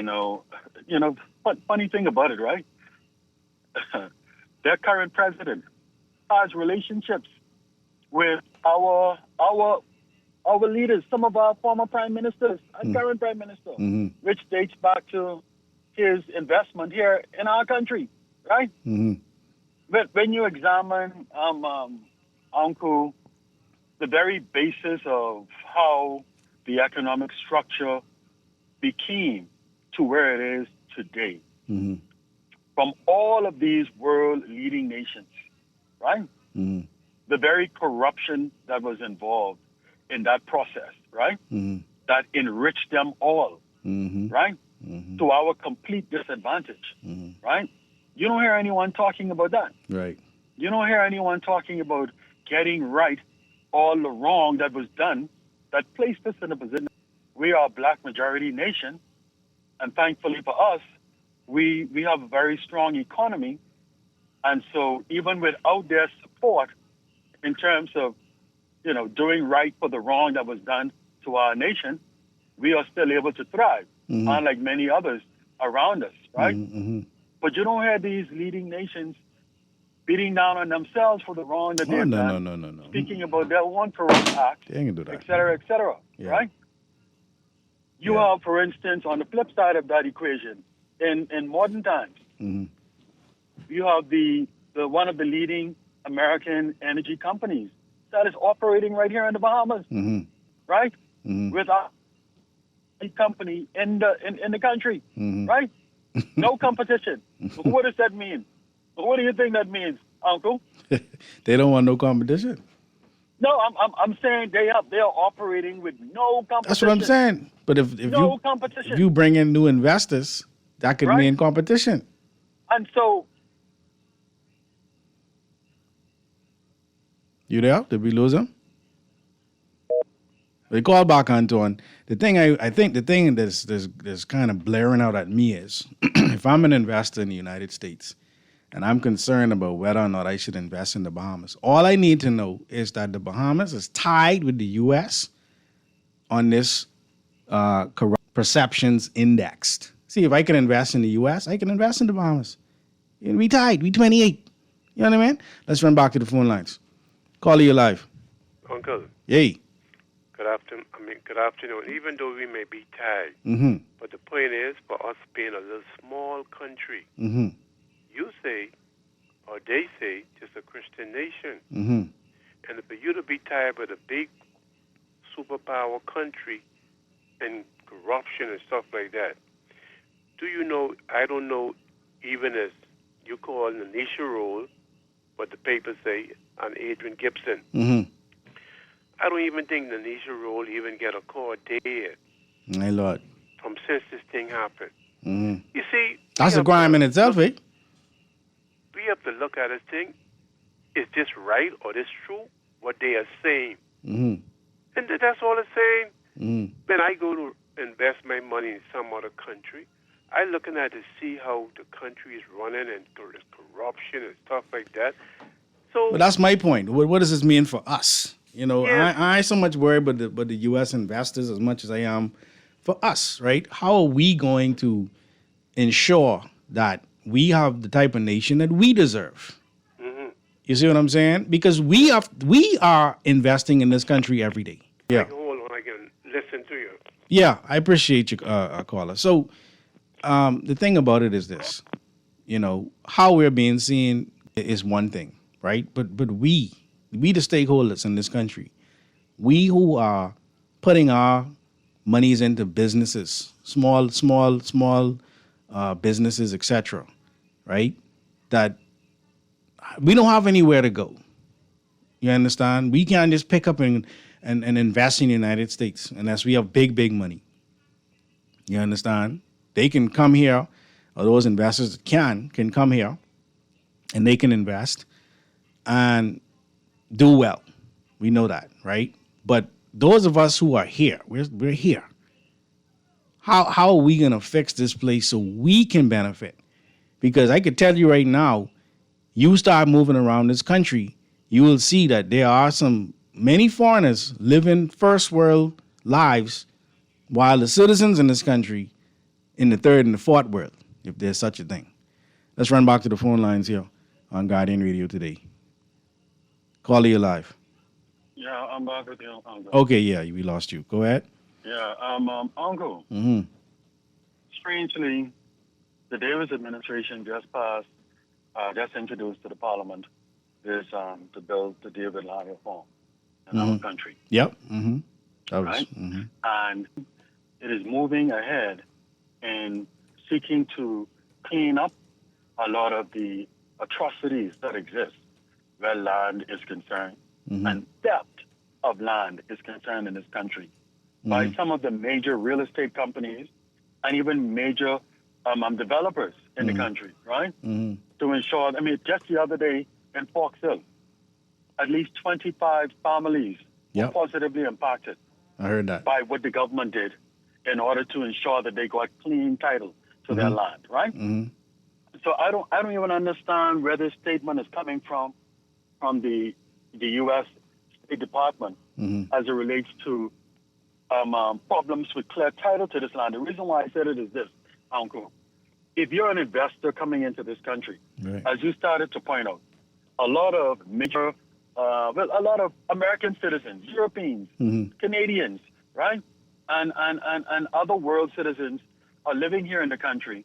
know. You know. But funny thing about it, right? Their current president has relationships with our leaders, some of our former prime ministers, and current prime minister, which dates back to his investment here in our country, right? Mm-hmm. But when you examine, Uncle, the very basis of how the economic structure became to where it is today, from all of these world-leading nations, right? Mm-hmm. The very corruption that was involved in that process, right? That enriched them all, right? To our complete disadvantage, right? You don't hear anyone talking about that. Right. You don't hear anyone talking about getting right all the wrong that was done that placed us in a position. We are a black majority nation, and thankfully for us, we have a very strong economy. And so even without their support in terms of, you know, doing right for the wrong that was done to our nation, we are still able to thrive, unlike many others around us, right? But you don't hear these leading nations beating down on themselves for the wrong that they've done. No. Speaking about their own corrupt acts, et cetera, right? You have, for instance, on the flip side of that equation, in modern times, you have the one of the leading American energy companies that is operating right here in the Bahamas, right? With our company in the country, right? No competition. What does that mean? What do you think that means, Uncle? They don't want no competition. No, I'm saying they are operating with no competition. That's what I'm saying. But if you bring in new investors, that could mean competition. And so, you there? Did we lose him? We call back, Anton. The thing I think the thing that's kind of blaring out at me is if I'm an investor in the United States and I'm concerned about whether or not I should invest in the Bahamas, all I need to know is that the Bahamas is tied with the U.S. on this corrupt perceptions indexed. See, if I can invest in the U.S., I can invest in the Bahamas. And we tied. We 28. You know what I mean? Let's run back to the phone lines. Call you live. Uncle. Yay. Good afternoon. Even though we may be tied, but the point is, for us being a little small country, you say, or they say, just a Christian nation. And for you to be tied with a big superpower country and corruption and stuff like that, do you know, I don't know, even as you call Nanisha Roll, but the papers say, and Adrian Gibson. I don't even think Nanisha Roll even get a call dead. My Lord. From since this thing happened. You see, that's a crime in itself, eh? We have to look at this thing. Is this right or this true? What they are saying. And that's all it's saying. When I go to invest my money in some other country, I'm looking at to see how the country is running and there's corruption and stuff like that. So, but that's my point. What does this mean for us? You know, I ain't so much worried about the U.S. investors as much as I am for us, right? How are we going to ensure that we have the type of nation that we deserve? You see what I'm saying? Because we are investing in this country every day. Yeah. Hold on, I can listen to you. Yeah, I appreciate you, caller. So the thing about it is this, you know, how we're being seen is one thing, right? But we the stakeholders in this country, we who are putting our monies into businesses, small businesses, etc., right? That we don't have anywhere to go. You understand? We can't just pick up and invest in the United States unless we have big money. You understand? They can come here, or those investors that can come here, and they can invest and do well. We know that, right? But those of us who are here, we're here. How are we going to fix this place so we can benefit? Because I could tell you right now, you start moving around this country, you will see that there are many foreigners living first world lives while the citizens in this country in the third and the fourth world, if there's such a thing. Let's run back to the phone lines here on Guardian Radio today. Call you live. Yeah, I'm back with you, Uncle. Okay, yeah, we lost you. Go ahead. Yeah, Uncle. Strangely, the Davis administration just introduced to the Parliament this the bill to deal with land reform in our country. Yep. Right? And it is moving ahead in seeking to clean up a lot of the atrocities that exist where land is concerned and theft of land is concerned in this country by some of the major real estate companies and even major developers in the country, right? To ensure, just the other day in Fox Hill, at least 25 families were positively impacted. I heard that. By what the government did in order to ensure that they got clean title to their land, right? So I don't even understand where this statement is coming from the U.S. State Department as it relates to problems with clear title to this land. The reason why I said it is this, Uncle. If you're an investor coming into this country, as you started to point out, a lot of major, a lot of American citizens, Europeans, Canadians, right, and other world citizens are living here in the country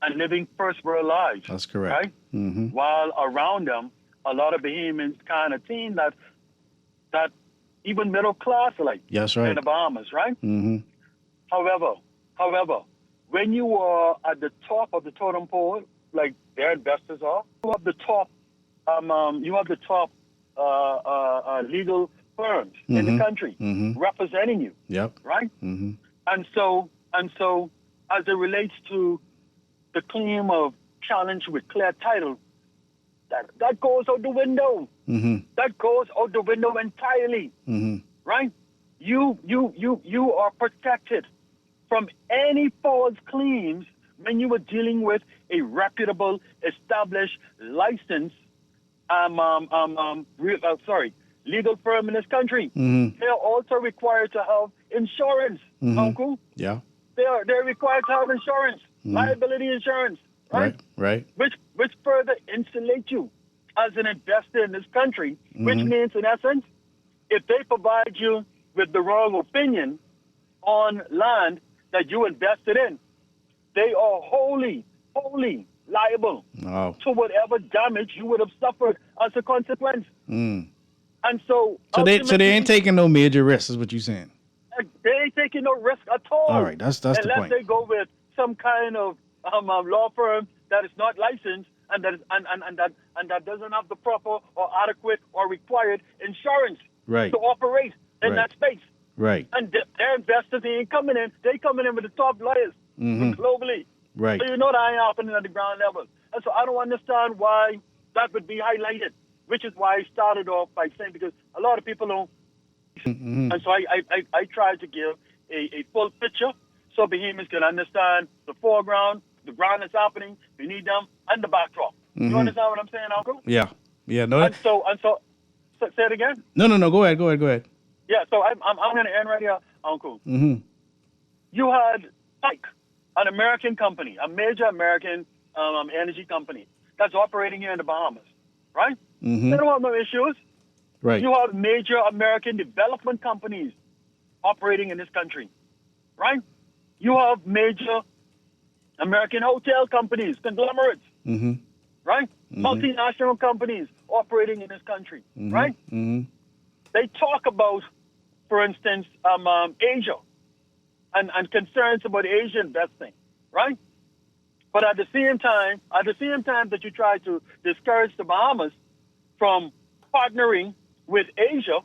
and living first world lives. That's correct. Right? While around them, a lot of Bahamians kind of think that even middle class like in the Bahamas, right? However, when you are at the top of the totem pole, like their investors are, you have the top, legal firms in the country representing you. Right? And so, as it relates to the claim of challenge with clear title, that goes out the window. That goes out the window entirely. Right? you are protected from any false claims when you are dealing with a reputable, established, licensed, legal firm in this country. Mm-hmm. They are also required to have insurance, Uncle. Yeah. They're required to have insurance, liability insurance, right? Right. Which further insulate you as an investor in this country, which means, in essence, if they provide you with the wrong opinion on land that you invested in, they are wholly liable to whatever damage you would have suffered as a consequence. And so they ain't taking no major risks, is what you're saying. They ain't taking no risk at all. All right, that's the point. Unless they go with some kind of law firm that is not licensed and that doesn't have the proper or adequate or required insurance to operate in that space. Right. And their investors ain't coming in. They coming in with the top lawyers globally. Right. So you know that ain't happening at the ground level. And so I don't understand why that would be highlighted, which is why I started off by saying, because a lot of people don't. And so I tried to give a full picture so Bahamians can understand the foreground, the ground that's happening beneath them, and the backdrop. You understand what I'm saying, Uncle? Yeah. No. And so say it again. No. Go ahead. Yeah. So I'm going to end right here, Uncle. You had Pike, an American company, a major American energy company that's operating here in the Bahamas, right? They don't have no issues. Right. You have major American development companies operating in this country, right? You have major American hotel companies, conglomerates, right? Multinational companies operating in this country, right? They talk about, for instance, Asia and concerns about Asia investing, right? But at the same time that you try to discourage the Bahamas from partnering with Asia,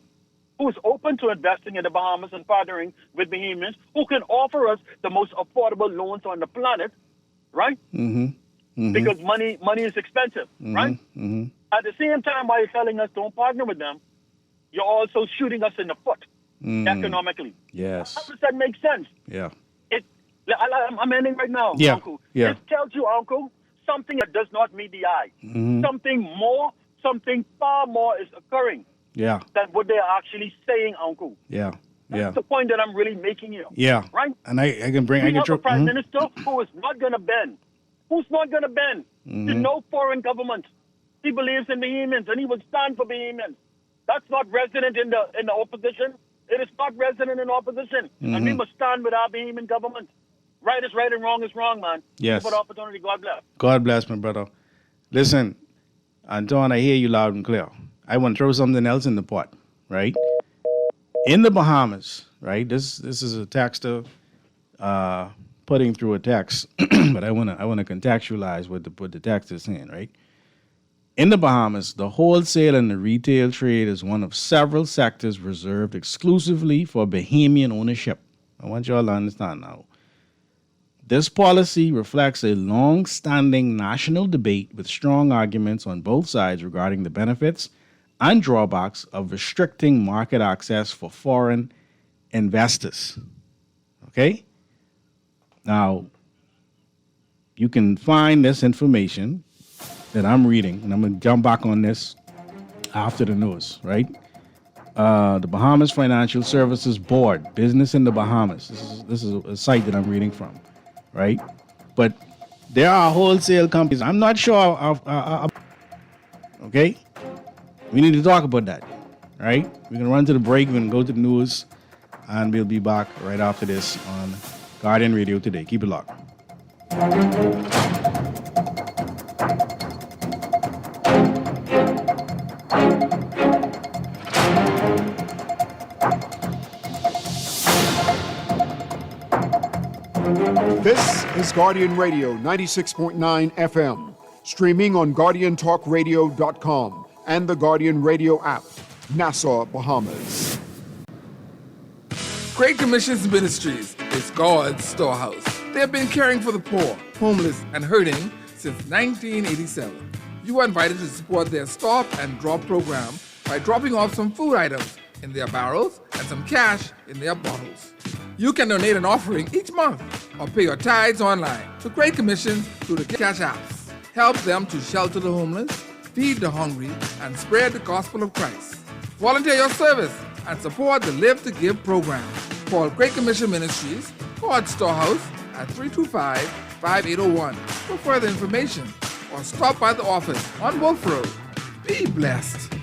who's open to investing in the Bahamas and partnering with Bahamians, who can offer us the most affordable loans on the planet, right? Because money is expensive, right? At the same time, while you're telling us don't partner with them, you're also shooting us in the foot economically. Yes. How does that make sense? Yeah. I'm ending right now, Yeah. Uncle. Yeah. It tells you, Uncle, something that does not meet the eye. Something far more is occurring Yeah. than what they're actually saying, Uncle. Yeah. That's the point that I'm really making here. Yeah. Right? And I can bring... We have a prime minister who is not going to bend. Who's not going to bend to no foreign government. He believes in Bahamians, and he will stand for Bahamians. That's not resident in the opposition. It is not resident in opposition. And we must stand with our Bahamian government. Right is right and wrong is wrong, man. Yes. Give it opportunity. God bless. God bless, my brother. Listen, Anton, I hear you loud and clear. I want to throw something else in the pot, right? In the Bahamas, right? This is a texter putting through a text, but I want to contextualize what the text is saying, right? In the Bahamas, the wholesale and the retail trade is one of several sectors reserved exclusively for Bahamian ownership. I want you all to understand now. This policy reflects a long-standing national debate with strong arguments on both sides regarding the benefits and drawbacks of restricting market access for foreign investors. Okay? Now, you can find this information that I'm reading, and I'm going to jump back on this after the news, right? The Bahamas Financial Services Board, Business in the Bahamas. This is a site that I'm reading from, right? But there are wholesale companies. I'm not sure. Okay? We need to talk about that, right? We're going to run to the break. We're going to go to the news, and we'll be back right after this on Guardian Radio Today. Keep it locked. This is Guardian Radio 96.9 FM, streaming on GuardianTalkRadio.com and the Guardian Radio app, Nassau, Bahamas. Great Commissions Ministries is God's storehouse. They have been caring for the poor, homeless, and hurting since 1987. You are invited to support their Stop and Drop program by dropping off some food items in their barrels and some cash in their bottles. You can donate an offering each month or pay your tithes online to Great Commission through the Cash apps. Help them to shelter the homeless, feed the hungry, and spread the gospel of Christ. Volunteer your service and support the Live to Give program. Call Great Commission Ministries, God's Storehouse at 325-5801 for further information, or stop by the office on Wolf Road. Be blessed.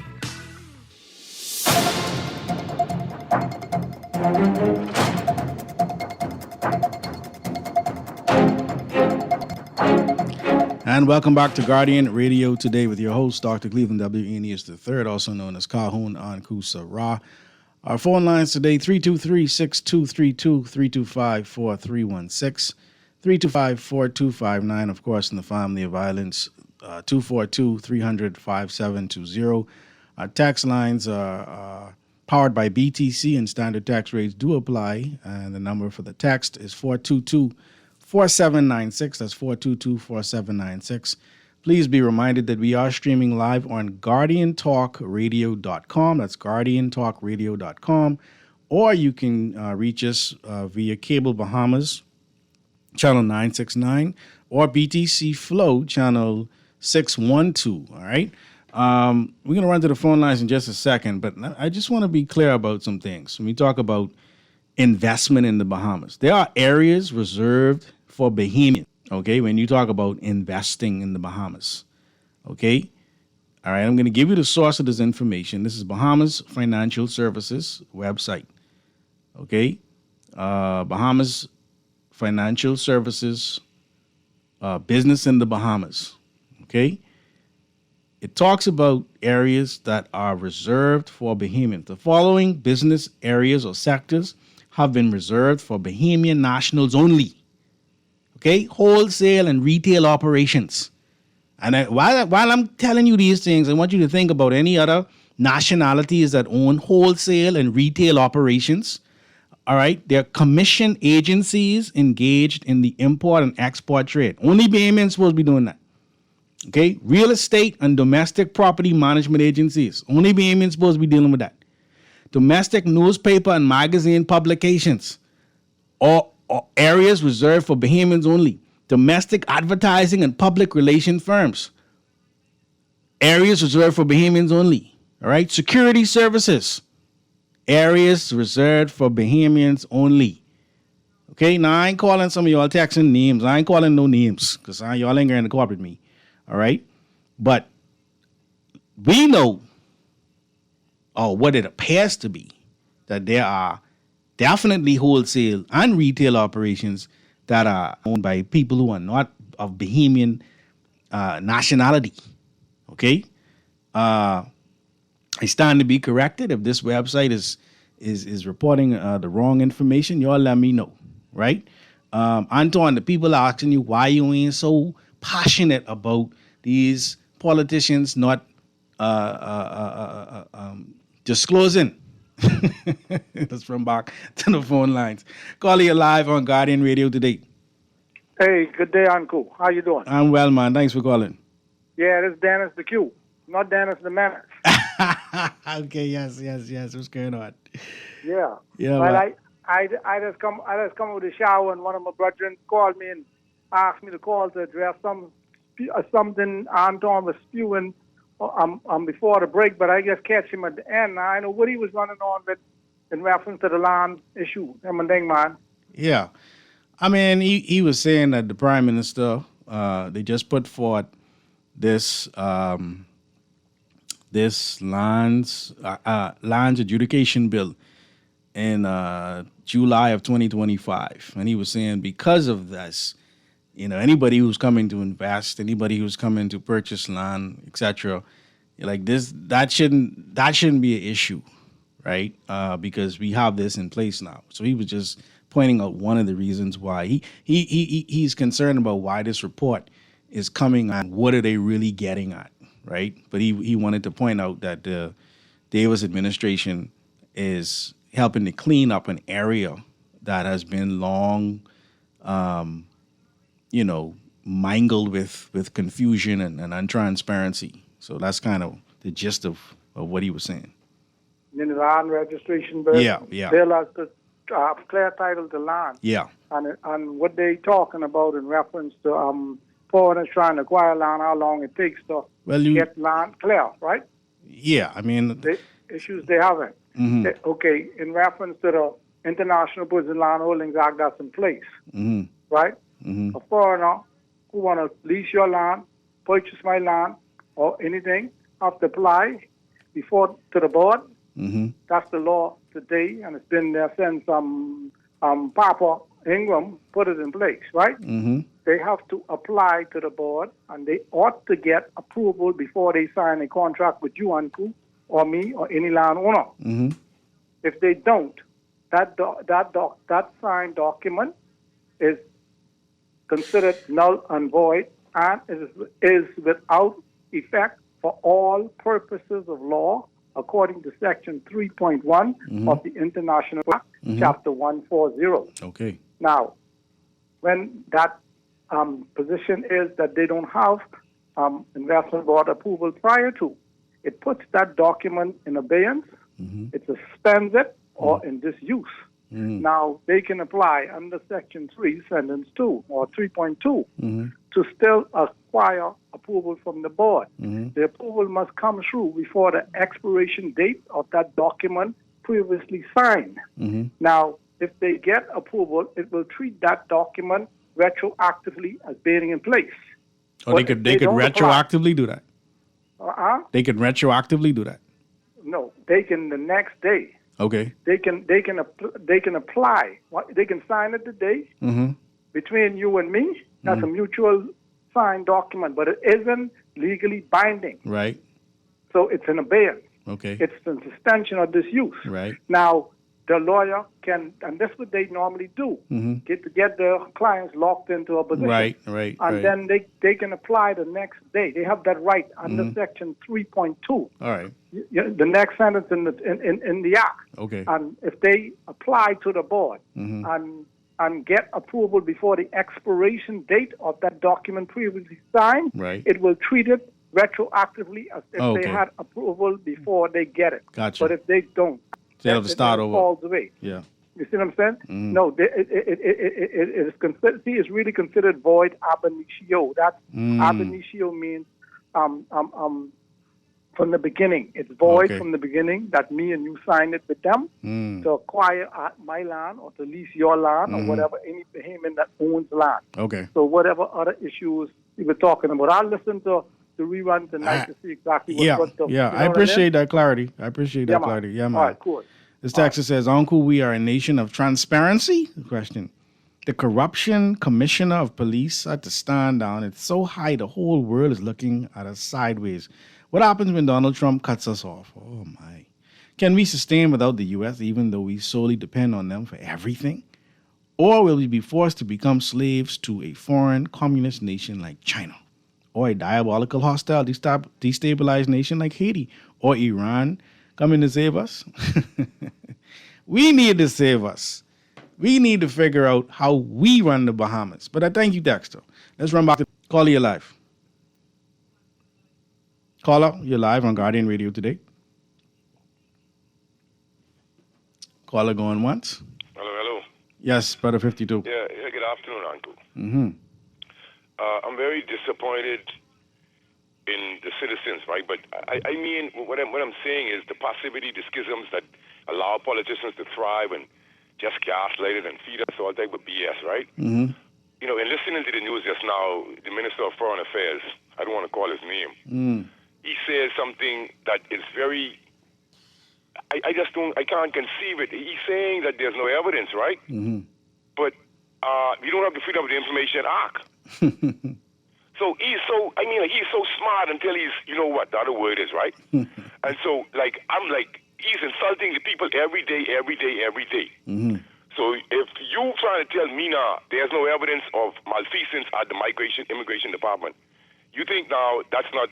And welcome back to Guardian Radio Today with your host, Dr. Cleveland W. Eneas III, also known as Calhoun Ankusa Ra. Our phone lines today, 323-6232, 325-4316, 325-4259, of course, in the family of violence, 242-300-5720. Our text lines are powered by BTC, and standard tax rates do apply, and the number for the text is 422-4796. That's 422-4796. Please be reminded that we are streaming live on GuardianTalkRadio.com. That's GuardianTalkRadio.com. Or you can reach us via Cable Bahamas, channel 969, or BTC Flow, channel 612. All right? We're going to run to the phone lines in just a second, but I just want to be clear about some things. When we talk about investment in the Bahamas, there are areas reserved for Bahamians. Okay, when you talk about investing in the Bahamas, okay? All right, I'm going to give you the source of this information. This is Bahamas Financial Services website, okay? Bahamas Financial Services, business in the Bahamas, okay? It talks about areas that are reserved for Bahamians. The following business areas or sectors have been reserved for Bahamian nationals only. Okay, wholesale and retail operations. And while I'm telling you these things, I want you to think about any other nationalities that own wholesale and retail operations. All right, they're commission agencies engaged in the import and export trade. Only Bahamians supposed to be doing that. Okay, real estate and domestic property management agencies. Only Bahamians supposed to be dealing with that. Domestic newspaper and magazine publications, or areas reserved for Bahamians only. Domestic advertising and public relation firms, areas reserved for Bahamians only. All right, security services, areas reserved for Bahamians only. Okay, now I ain't calling some of y'all texting names. I ain't calling no names because y'all ain't going to cooperate with me. All right, but we know, or what it appears to be, that there are definitely wholesale and retail operations that are owned by people who are not of Bahamian nationality. Okay, I stand to be corrected if this website is reporting the wrong information. Y'all let me know, right? Antoine, the people are asking you why you ain't so passionate about these politicians not disclosing. That's from back to the phone lines. Calling you live on Guardian Radio Today. Hey, good day, Uncle. How you doing? I'm well, man. Thanks for calling. Yeah, this is Dennis the Q, not Dennis the Menace. Okay, yes. What's going on? Yeah. Yeah, well, man. I just come out of the shower, and one of my brethren called me and asked me to call to address something Anton was spewing before the break, but I just catch him at the end. I know what he was running on with in reference to the land issue. Man. Yeah. I mean, he was saying that the Prime Minister, they just put forth this lands adjudication bill in July of 2025. And he was saying because of this, anybody who's coming to invest, anybody who's coming to purchase land, etc., like this, that shouldn't be an issue, right? Because we have this in place now. So he was just pointing out one of the reasons why he's concerned about why this report is coming and what are they really getting at, right? But he wanted to point out that the Davis administration is helping to clean up an area that has been long, mingled with confusion and untransparency. So that's kind of the gist of what he was saying. in the land registration bill, bill as to clear title to land. Yeah. And what they talking about in reference to foreigners trying to acquire land, how long it takes to get land clear, right? Yeah, I mean... The issues they having. Okay, in reference to the International Goods and Land Holdings Act that's in place, right? A foreigner who want to lease your land, purchase my land, or anything, have to apply before to the board. That's the law today, and it's been there since Papa Ingram put it in place, right? They have to apply to the board, and they ought to get approval before they sign a contract with you, Uncle, or me, or any landowner. If they don't, that signed document is considered null and void and is without effect for all purposes of law, according to Section 3.1 of the International Act, Chapter 140. Okay. Now, when that position is that they don't have investment board approval prior to, it puts that document in abeyance, it suspends it, or in disuse. Now, they can apply under Section 3, Sentence 2, or 3.2, to still acquire approval from the board. The approval must come through before the expiration date of that document previously signed. Now, if they get approval, it will treat that document retroactively as being in place. Oh, they could retroactively do that? They could retroactively do that? No, they can the next day. Okay. They can apply. They can sign it today between you and me. That's a mutual signed document, but it isn't legally binding. Right. So it's an abeyance. Okay. It's the suspension of disuse. Right. Now, the lawyer can, and that's what they normally do, get their clients locked into a position. Right. And then they can apply the next day. They have that right under Section 3.2. All right. The next sentence in the Act. Okay. And if they apply to the board and get approval before the expiration date of that document previously signed, it will treat it retroactively as if they had approval before they get it. Gotcha. But if they don't, they have to start over. Falls away. Yeah. You see what I'm saying? No, it is considered. See, it's really considered void ab initio. That ab initio means from the beginning. It's void from the beginning. That me and you signed it with them to acquire my land or to lease your land or whatever any behemoth that owns land. Okay. So whatever other issues we were talking about, I'll listen to the rerun tonight to see exactly what the... Yeah, I appreciate that clarity. Clarity. Yeah, man. All right, cool. This text says, Uncle, we are a nation of transparency? Question. The corruption commissioner of police had to stand down. It's so high, the whole world is looking at us sideways. What happens when Donald Trump cuts us off? Oh, my. Can we sustain without the U.S., even though we solely depend on them for everything? Or will we be forced to become slaves to a foreign communist nation like China? Or a diabolical, hostile, destabilized nation like Haiti or Iran coming to save us? We need to save us. We need to figure out how we run the Bahamas. But I thank you, Dexter. Let's run back to Caller, you're live. Caller, you're live on Guardian Radio today. Caller going once. Hello. Yes, Brother 52. Yeah, good afternoon, Uncle. I'm very disappointed in the citizens, right? But I mean, what I'm saying is the passivity, the schisms that allow politicians to thrive and just gaslight it and feed us all type of BS, right? You know, in listening to the news just now, the Minister of Foreign Affairs, I don't want to call his name, he says something that is very, I can't conceive it. He's saying that there's no evidence, right? But you don't have the Freedom of the Information Act. So he's so smart until he's, you know what the other word is, right? And so, he's insulting the people every day. So if you trying to tell me now there's no evidence of malfeasance at the Immigration Department, you think now that's not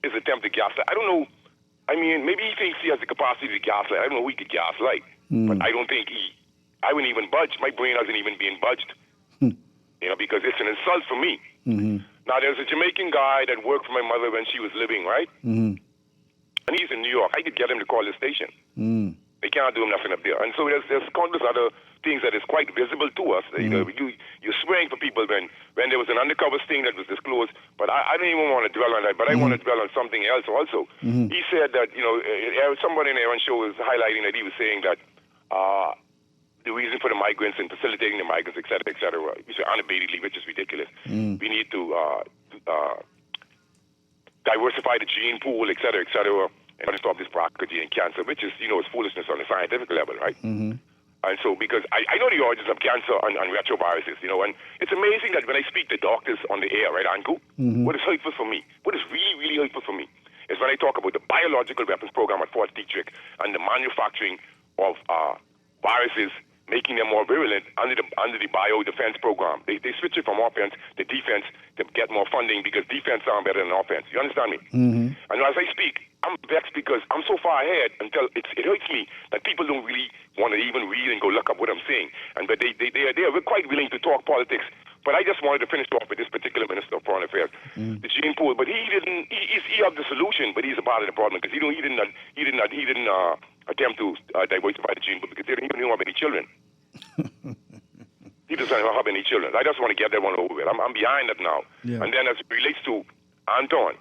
his attempt to gaslight? I don't know. I mean, maybe he thinks he has the capacity to gaslight. I don't know who he could gaslight. But I don't think I wouldn't even budge. My brain hasn't even been budged. You know, because it's an insult for me. Now, there's a Jamaican guy that worked for my mother when she was living, right? And and he's in New York, I could get him to call the station. Mm. They can't do nothing up there. And so there's countless other things that is quite visible to us. You know, you're swearing for people when there was an undercover sting that was disclosed. But I don't even want to dwell on that, but I want to dwell on something else also. He said that, you know, somebody in Aaron's show was highlighting that he was saying that the reason for the migrants and facilitating the migrants, et cetera, which are unabatedly, which is ridiculous. We need to diversify the gene pool, et cetera, and stop this BRCA and cancer, which is, you know, it's foolishness on a scientific level, right? And so, because I know the origins of cancer and retroviruses, you know, and it's amazing that when I speak to doctors on the air, right, Anku, what is hurtful for me, what is really, really hurtful for me, is when I talk about the biological weapons program at Fort Detrick and the manufacturing of viruses, making them more virulent under the bio-defense program. They switch it from offense to defense to get more funding because defense sounds better than offense. You understand me? And as I speak, I'm vexed because I'm so far ahead until it hurts me that people don't really want to even read and go look up what I'm saying. But they're quite willing to talk politics. But I just wanted to finish off with this particular Minister of Foreign Affairs, the gene pool. But he had the solution, but he's a part of the problem because he didn't attempt to diversify the gene pool because he didn't have any children. He doesn't have any children. I just want to get that one over with. I'm behind that now. Yeah. And then as it relates to Anton,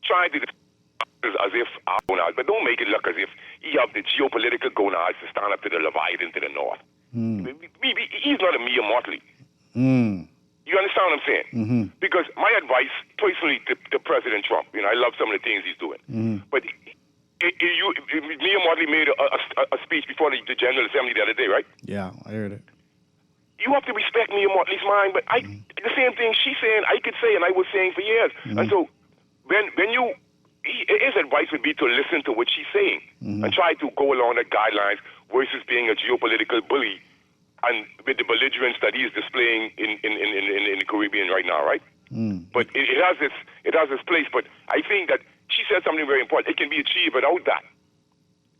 trying to as if but don't make it look as if he have the geopolitical gonads to stand up to the Leviathan to the north. He's not a mere mortal. You understand what I'm saying? Because my advice, personally, to President Trump, you know, I love some of the things he's doing. But Mia Motley made a speech before the General Assembly the other day, right? Yeah, I heard it. You have to respect Mia Motley's mind, but the same thing she's saying, I could say, and I was saying for years. And so his advice would be to listen to what she's saying and try to go along the guidelines versus being a geopolitical bully and with the belligerence that he's displaying in the Caribbean right now, right? But it has its place. But I think that she said something very important. It can be achieved without that.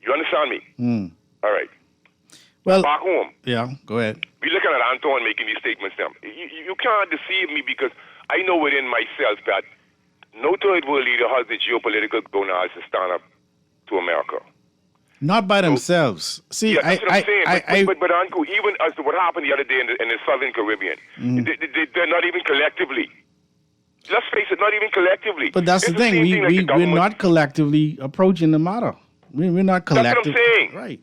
You understand me? All right. Well, back home. Yeah, go ahead. We're looking at Anton making these statements now. You can't deceive me because I know within myself that no third world leader has the geopolitical gonads to stand up to America. Not by themselves. See, yeah, that's what I'm saying. But Anku, even as to what happened the other day in the Southern Caribbean, they're not even collectively. Let's face it, not even collectively. But that's the thing. We're not collectively approaching the matter. We're not collective. That's what I'm saying. Right.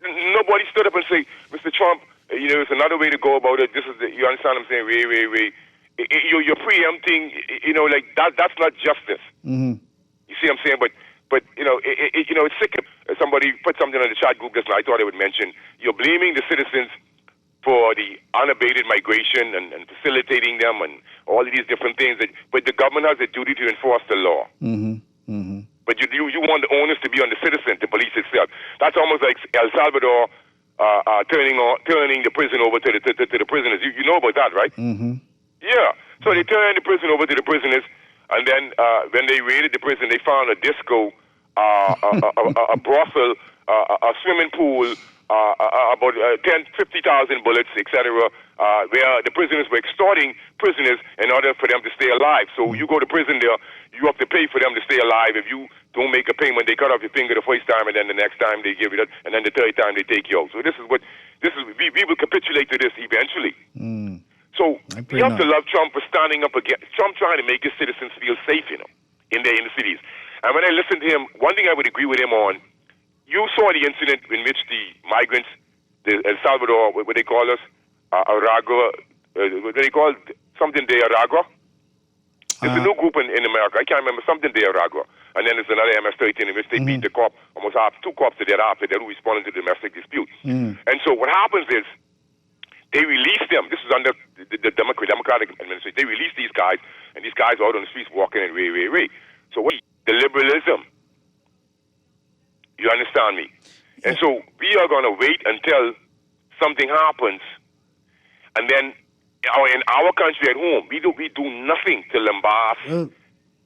Nobody stood up and say, Mr. Trump, you know, it's another way to go about it. This is you understand what I'm saying? Wait. You're preempting, you know, like that's not justice. You see what I'm saying? But you know, it's sick. Somebody put something on the chat group just now. I thought I would mention. You're blaming the citizens for the unabated migration and facilitating them and all of these different things. But the government has a duty to enforce the law. But you want the onus to be on the citizen to police itself. That's almost like El Salvador turning the prison over to the prisoners. You know about that, right? Yeah. So they turned the prison over to the prisoners, and then when they raided the prison, they found a disco, a brothel, a swimming pool, about 50,000 bullets, etc., where the prisoners were extorting prisoners in order for them to stay alive. So you go to prison there, you have to pay for them to stay alive. If you don't make a payment, they cut off your finger the first time, and then the next time they give you that, and then the third time they take you out. So we will capitulate to this eventually. So you have to love Trump for standing up against Trump, trying to make his citizens feel safe, you know, in the cities. And when I listened to him, one thing I would agree with him on, you saw the incident in which the migrants, El Salvador, what they call us, Aragua, what they call something de Aragua. There's a new group in America. I can't remember, something de Aragua. And then there's another MS-13 in which they beat the cop, almost two cops to death after they're responding to the domestic dispute. And so what happens is, they released them. This is under the Democratic administration. They released these guys, and these guys are out on the streets walking and ray. So what? The liberalism. You understand me? And so we are going to wait until something happens, and then in our country at home, we do nothing to lambast.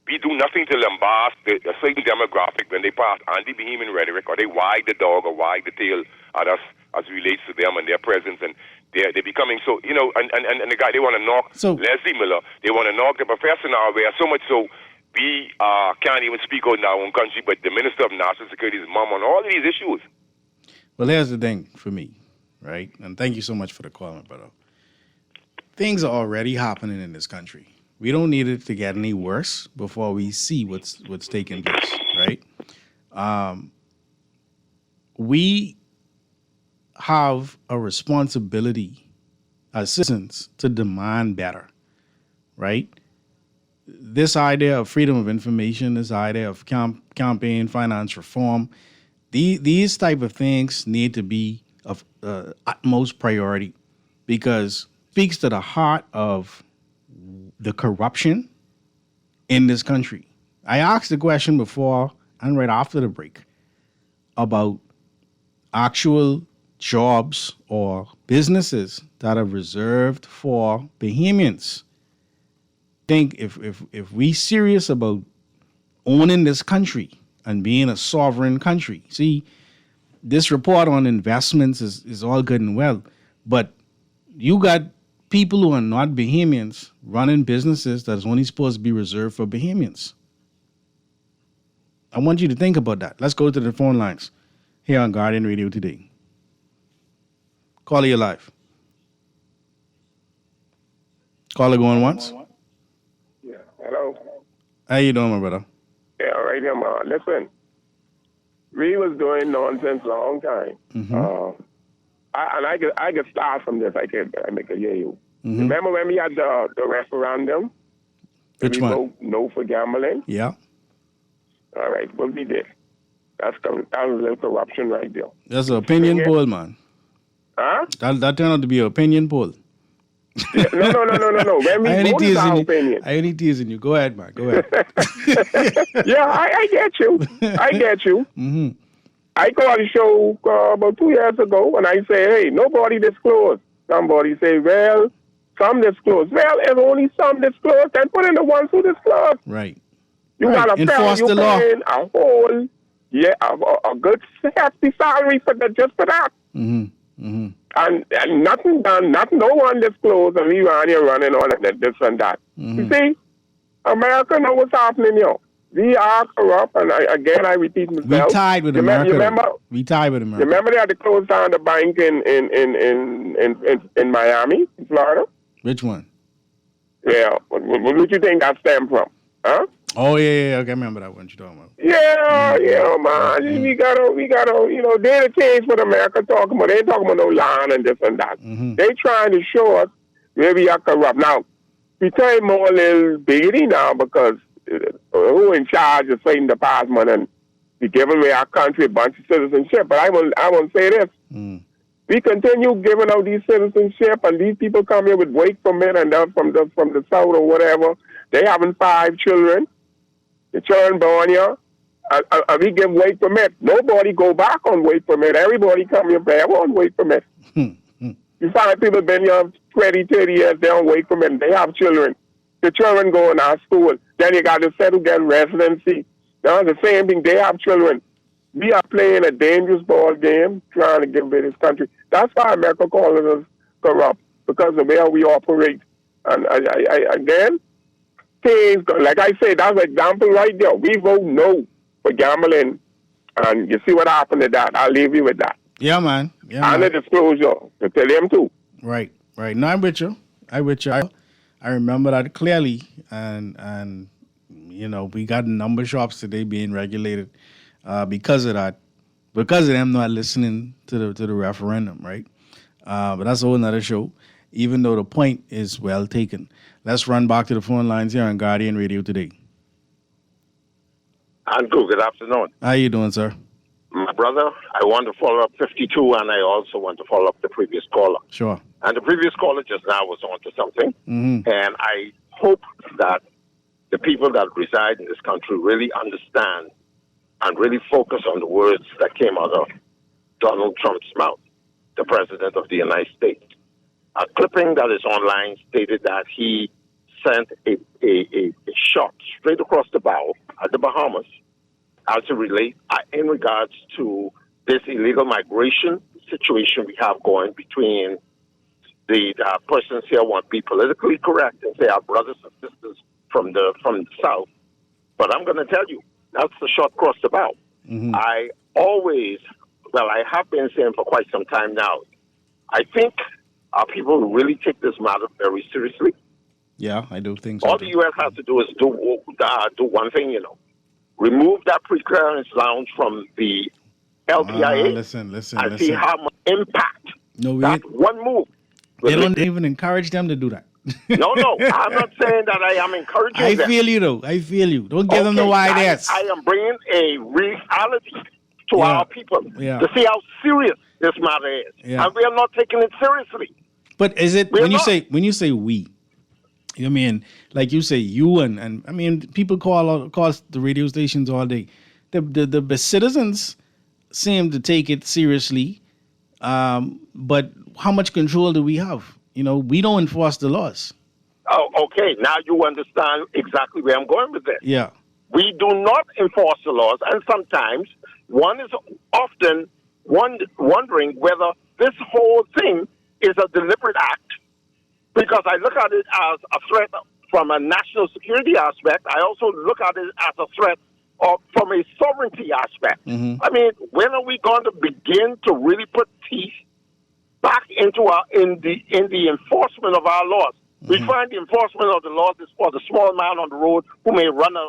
We do nothing to lambast a certain demographic when they pass anti-Bohemian rhetoric, or they wag the dog or wag the tail at us as it relates to them and their presence, and they're becoming so, you know, and the guy, they want to knock Leslie Miller, they want to knock the professor now, where so much so we can't even speak out in our own country, but the Minister of National Security's mom on all of these issues. Well, here's the thing for me, right? And thank you so much for the call, my brother. Things are already happening in this country. We don't need it to get any worse before we see what's taking place, right? We have a responsibility as citizens to demand better, right? This idea of freedom of information, this idea of campaign finance reform, these type of things need to be of utmost priority because it speaks to the heart of the corruption in this country. I asked the question before and right after the break about actual jobs or businesses that are reserved for Bahamians. I think if we serious about owning this country and being a sovereign country, see, this report on investments is all good and well, but you got people who are not Bahamians running businesses that is only supposed to be reserved for Bahamians. I want you to think about that. Let's go to the phone lines here on Guardian Radio today. Caller, you live. Caller going once. Yeah, hello. How you doing, my brother? Yeah, all right here, man. Listen, we was doing nonsense a long time. Mm-hmm. I could start from this. I could hear you. Mm-hmm. Remember when we had the referendum? Which one? Vote no for gambling. Yeah. All right, what we did. That was a little corruption right there. That's an opinion poll, man. Huh? That turned out to be an opinion poll. Yeah, no. When we voted our opinion. I ain't teasing you. Go ahead, man. Go ahead. Yeah, I get you. I get you. Mm-hmm. I called the show about 2 years ago, and I say, hey, nobody disclosed. Somebody say, well, some disclosed. Well, if only some disclosed, then put in the ones who disclosed. Right. You got to enforce the law. A whole, a good hefty salary for that, just for that. Mm-hmm. Mm-hmm. And nothing done, no one disclosed, and we around here running on it, this and that. Mm-hmm. You see, America know what's happening here. We are corrupt, and I repeat myself. We tied with America. We tied with America. Remember they had to close down the bank in Miami, in Florida? Which one? Yeah. What do you think that stemmed from? Huh? Oh yeah. Okay, I remember that one you're talking about. Yeah, man. Mm-hmm. We gotta, they're the case what America talking about. They ain't talking about no land and this and that. Mm-hmm. They trying to show us where we are corrupt. Now, we turn more a little biggity now because who in charge of fighting the department and we giving away our country a bunch of citizenship. But I will say this. Mm. We continue giving out these citizenship and these people come here with work permit and they're from the south or whatever. They having 5 children. The children born here. We give work permit. Nobody go back on work permit. Everybody come here forever on work permit. You find people been here 20, 30 years, they on work permit. They have children. The children go in our school. Then you got to settle get residency. Now the same thing. They have children. We are playing a dangerous ball game, trying to get away this country. That's why America calls us corrupt, because of where we operate. And again, things like I say, that's an example right there. We vote no for gambling, and you see what happened to that. I'll leave you with that. Yeah, man. And the disclosure to tell them too. Right. No, I'm with you. I remember that clearly, and we got number shops today being regulated because of that, because of them not listening to the referendum, right? But that's a whole nother show, even though the point is well taken. Let's run back to the phone lines here on Guardian Radio today. Andrew, good afternoon. How you doing, sir? My brother, I want to follow up 52, and I also want to follow up the previous caller. Sure. And the previous caller just now was on to something. Mm-hmm. And I hope that the people that reside in this country really understand and really focus on the words that came out of Donald Trump's mouth, the President of the United States. A clipping that is online stated that he sent a shot straight across the bow at the Bahamas as it relates in regards to this illegal migration situation we have going between the persons here want to be politically correct and say our brothers and sisters from the South But I'm going to tell you, that's the short cross about. Mm-hmm. I have been saying for quite some time now, I think our people really take this matter very seriously. Yeah, I do think so. All the U.S. has to do is do one thing, remove that pre-clearance lounge from the LPIA Listen. see how much impact that one move. They don't even encourage them to do that. No, I'm not saying that I am encouraging them. I feel you, though. Don't give them the wide ass. I am bringing a reality to our people to see how serious this matter is. Yeah. And we are not taking it seriously. But is it, when you say we, I mean, like you say you and I mean, people call the radio stations all day. The citizens seem to take it seriously, but how much control do we have? We don't enforce the laws. Oh, okay. Now you understand exactly where I'm going with this. Yeah. We do not enforce the laws, and sometimes one is often wondering whether this whole thing is a deliberate act, because I look at it as a threat from a national security aspect. I also look at it as a threat from a sovereignty aspect. Mm-hmm. I mean, when are we going to begin to really put teeth back into in the enforcement of our laws? Mm-hmm. We find the enforcement of the laws is for the small man on the road who may run a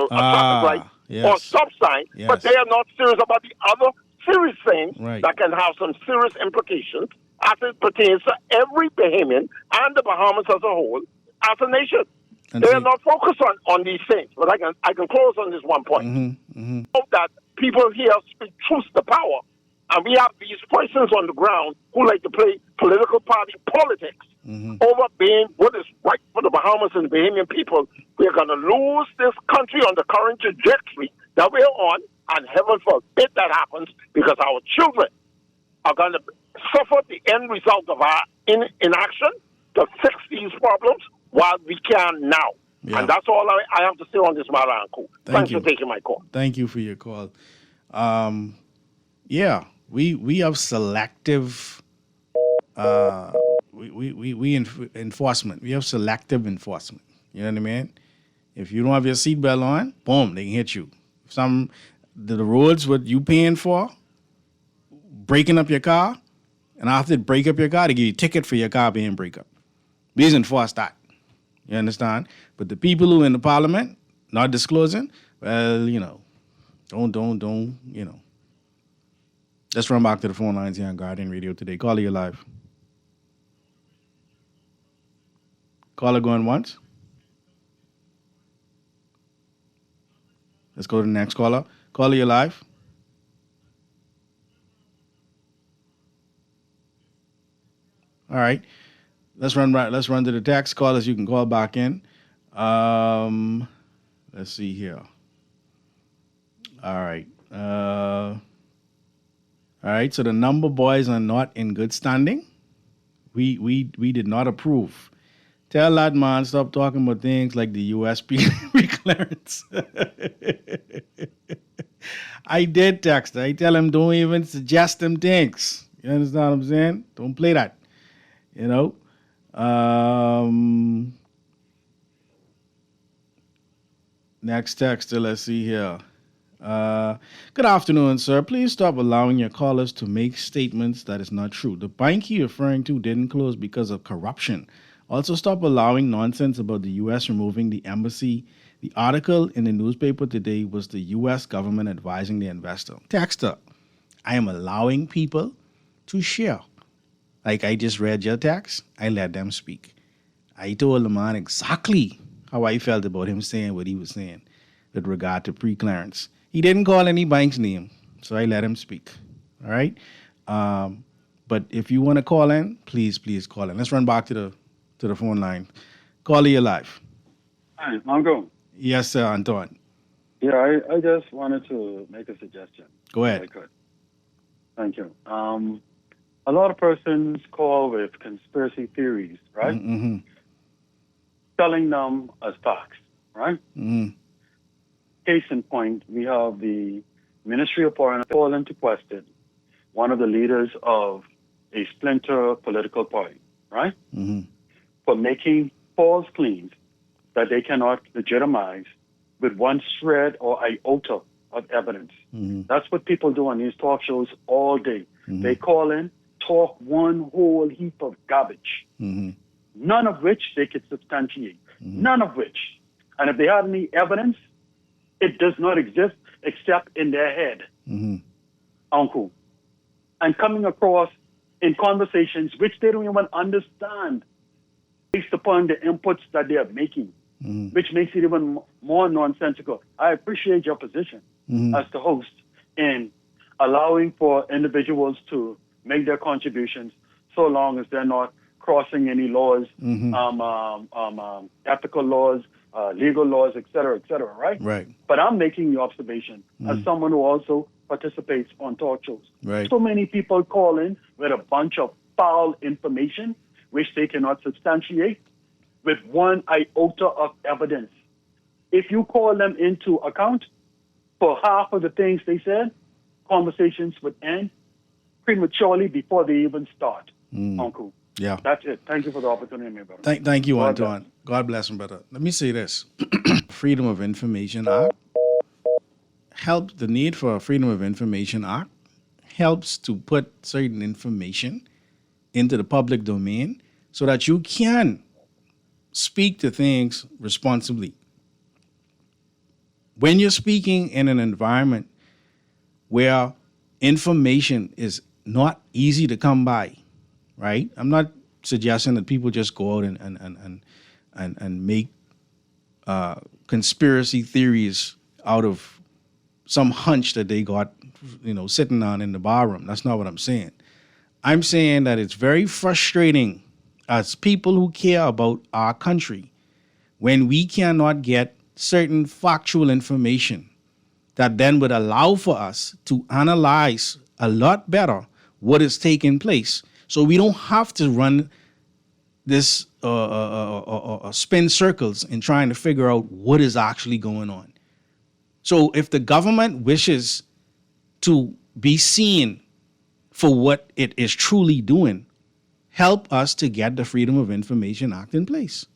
traffic light or stop sign, but they are not serious about the other serious things that can have some serious implications as it pertains to every Bahamian and the Bahamas as a whole as a nation. They are not focused on these things. But I can close on this one point. Mm-hmm. Mm-hmm. Hope that people here speak truth to power, and we have these persons on the ground who like to play political party politics over being what is right for the Bahamas and the Bahamian people. We're going to lose this country on the current trajectory that we're on, and heaven forbid that happens, because our children are going to suffer the end result of our inaction to fix these problems while we can now. Yeah. And that's all I have to say on this matter, Uncle. Thanks for taking my call. Thank you for your call. We have selective enforcement. We have selective enforcement. You know what I mean? If you don't have your seatbelt on, boom, they can hit you. The roads what you paying for, breaking up your car, and after they break up your car, they give you a ticket for your car being break up. We just enforce that. You understand? But the people who in the parliament not disclosing, well, don't. Let's run back to the phone lines here on Guardian Radio today. Caller, you live. Caller going once. Let's go to the next caller. Caller, you live. All right. Let's run to the text callers. You can call back in. Let's see here. All right. All right. So the number boys are not in good standing. We did not approve. Tell that man stop talking about things like the U.S. pre-clearance. I did text. I tell him don't even suggest them things. You understand what I'm saying? Don't play that. Next text, let's see here. Good afternoon, sir. Please stop allowing your callers to make statements that is not true. The bank you're referring to didn't close because of corruption. Also, stop allowing nonsense about the U.S. removing the embassy. The article in the newspaper today was the U.S. government advising the investor. Texter, I am allowing people to share. Like I just read your text, I let them speak. I told the man exactly how I felt about him saying what he was saying with regard to pre-clearance. He didn't call any bank's name, so I let him speak. All right? But if you want to call in, please call in. Let's run back to the phone line. Caller, you're live. Hi, Uncle. Yes, sir, Antoine. Yeah, I just wanted to make a suggestion. Go ahead. If I could. Thank you. A lot of persons call with conspiracy theories, right? Mm-hmm. Selling them as facts, right? Mm-hmm. Case in point, we have the Ministry of Foreign Affairs call into question one of the leaders of a splinter political party, right? Mm-hmm. For making false claims that they cannot legitimize with one shred or iota of evidence. That's what people do on these talk shows all day. They call in, talk one whole heap of garbage, none of which they could substantiate, none of which. And if they have any evidence, it does not exist except in their head, uncle. And coming across in conversations which they don't even understand based upon the inputs that they are making, which makes it even more nonsensical. I appreciate your position as the host in allowing for individuals to make their contributions so long as they're not crossing any laws, ethical laws, legal laws, et cetera, right? Right. But I'm making the observation as someone who also participates on talk shows. Right. So many people call in with a bunch of foul information which they cannot substantiate with one iota of evidence. If you call them into account for half of the things they said, conversations would end prematurely before they even start, uncle. Yeah. That's it. Thank you for the opportunity, my brother. Thank you, God Antoine. bless. God bless him, brother. Let me say this. Freedom of Information Act helps, the need for a Freedom of Information Act helps to put certain information into the public domain so that you can speak to things responsibly. When you're speaking in an environment where information is not easy to come by, right? I'm not suggesting that people just go out and make conspiracy theories out of some hunch that they got, sitting on in the barroom. That's not what I'm saying. I'm saying that it's very frustrating as people who care about our country when we cannot get certain factual information that then would allow for us to analyze a lot better what is taking place. So we don't have to run this spin circles in trying to figure out what is actually going on. So if the government wishes to be seen for what it is truly doing, help us to get the Freedom of Information Act in place.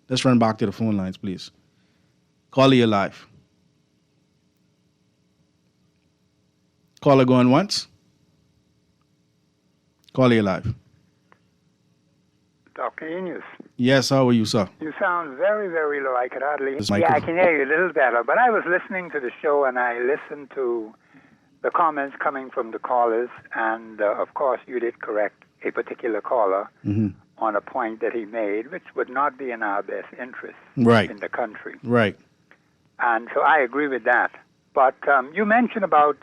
Let's run back to the phone lines, please. Caller, you're live. Caller going once. Caller, you're live. Dr. Enos. Yes, how are you, sir? You sound very, very low. I could hardly... This Yeah, I microphone. can hear you a little better. But I was listening to the show, and I listened to the comments coming from the callers. And, of course, you did correct a particular caller on a point that he made, which would not be in our best interest Right. in the country. Right. And so I agree with that. But you mentioned about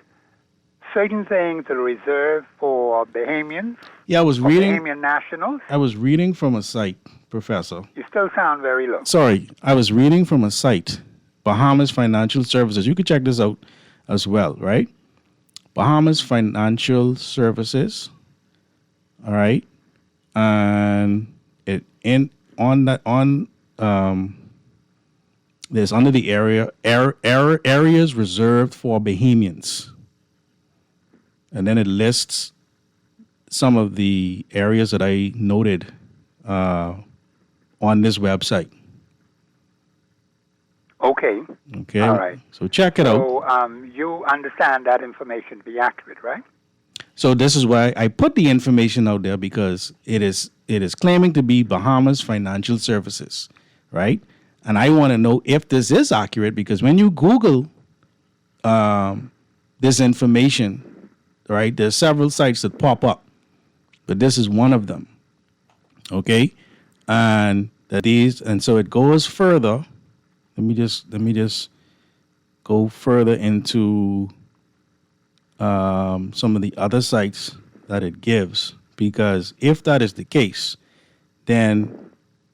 certain things that are reserved for Bahamians, Yeah, I was or reading. Bahamian nationals. I was reading from a site, Professor. You still sound very low. Sorry, I was reading from a site, Bahamas Financial Services. You can check this out as well, right? Bahamas Financial Services. All right, and there's under the areas reserved for Bahamians, and then it lists some of the areas that I noted on this website. Okay. Okay. All right. So check it out. So you understand that information to be accurate, right? So this is why I put the information out there, because it is claiming to be Bahamas Financial Services, right? And I want to know if this is accurate, because when you Google this information, right, there's several sites that pop up, but this is one of them. Okay, and so it goes further. Let me just go further into some of the other sites that it gives, because if that is the case, then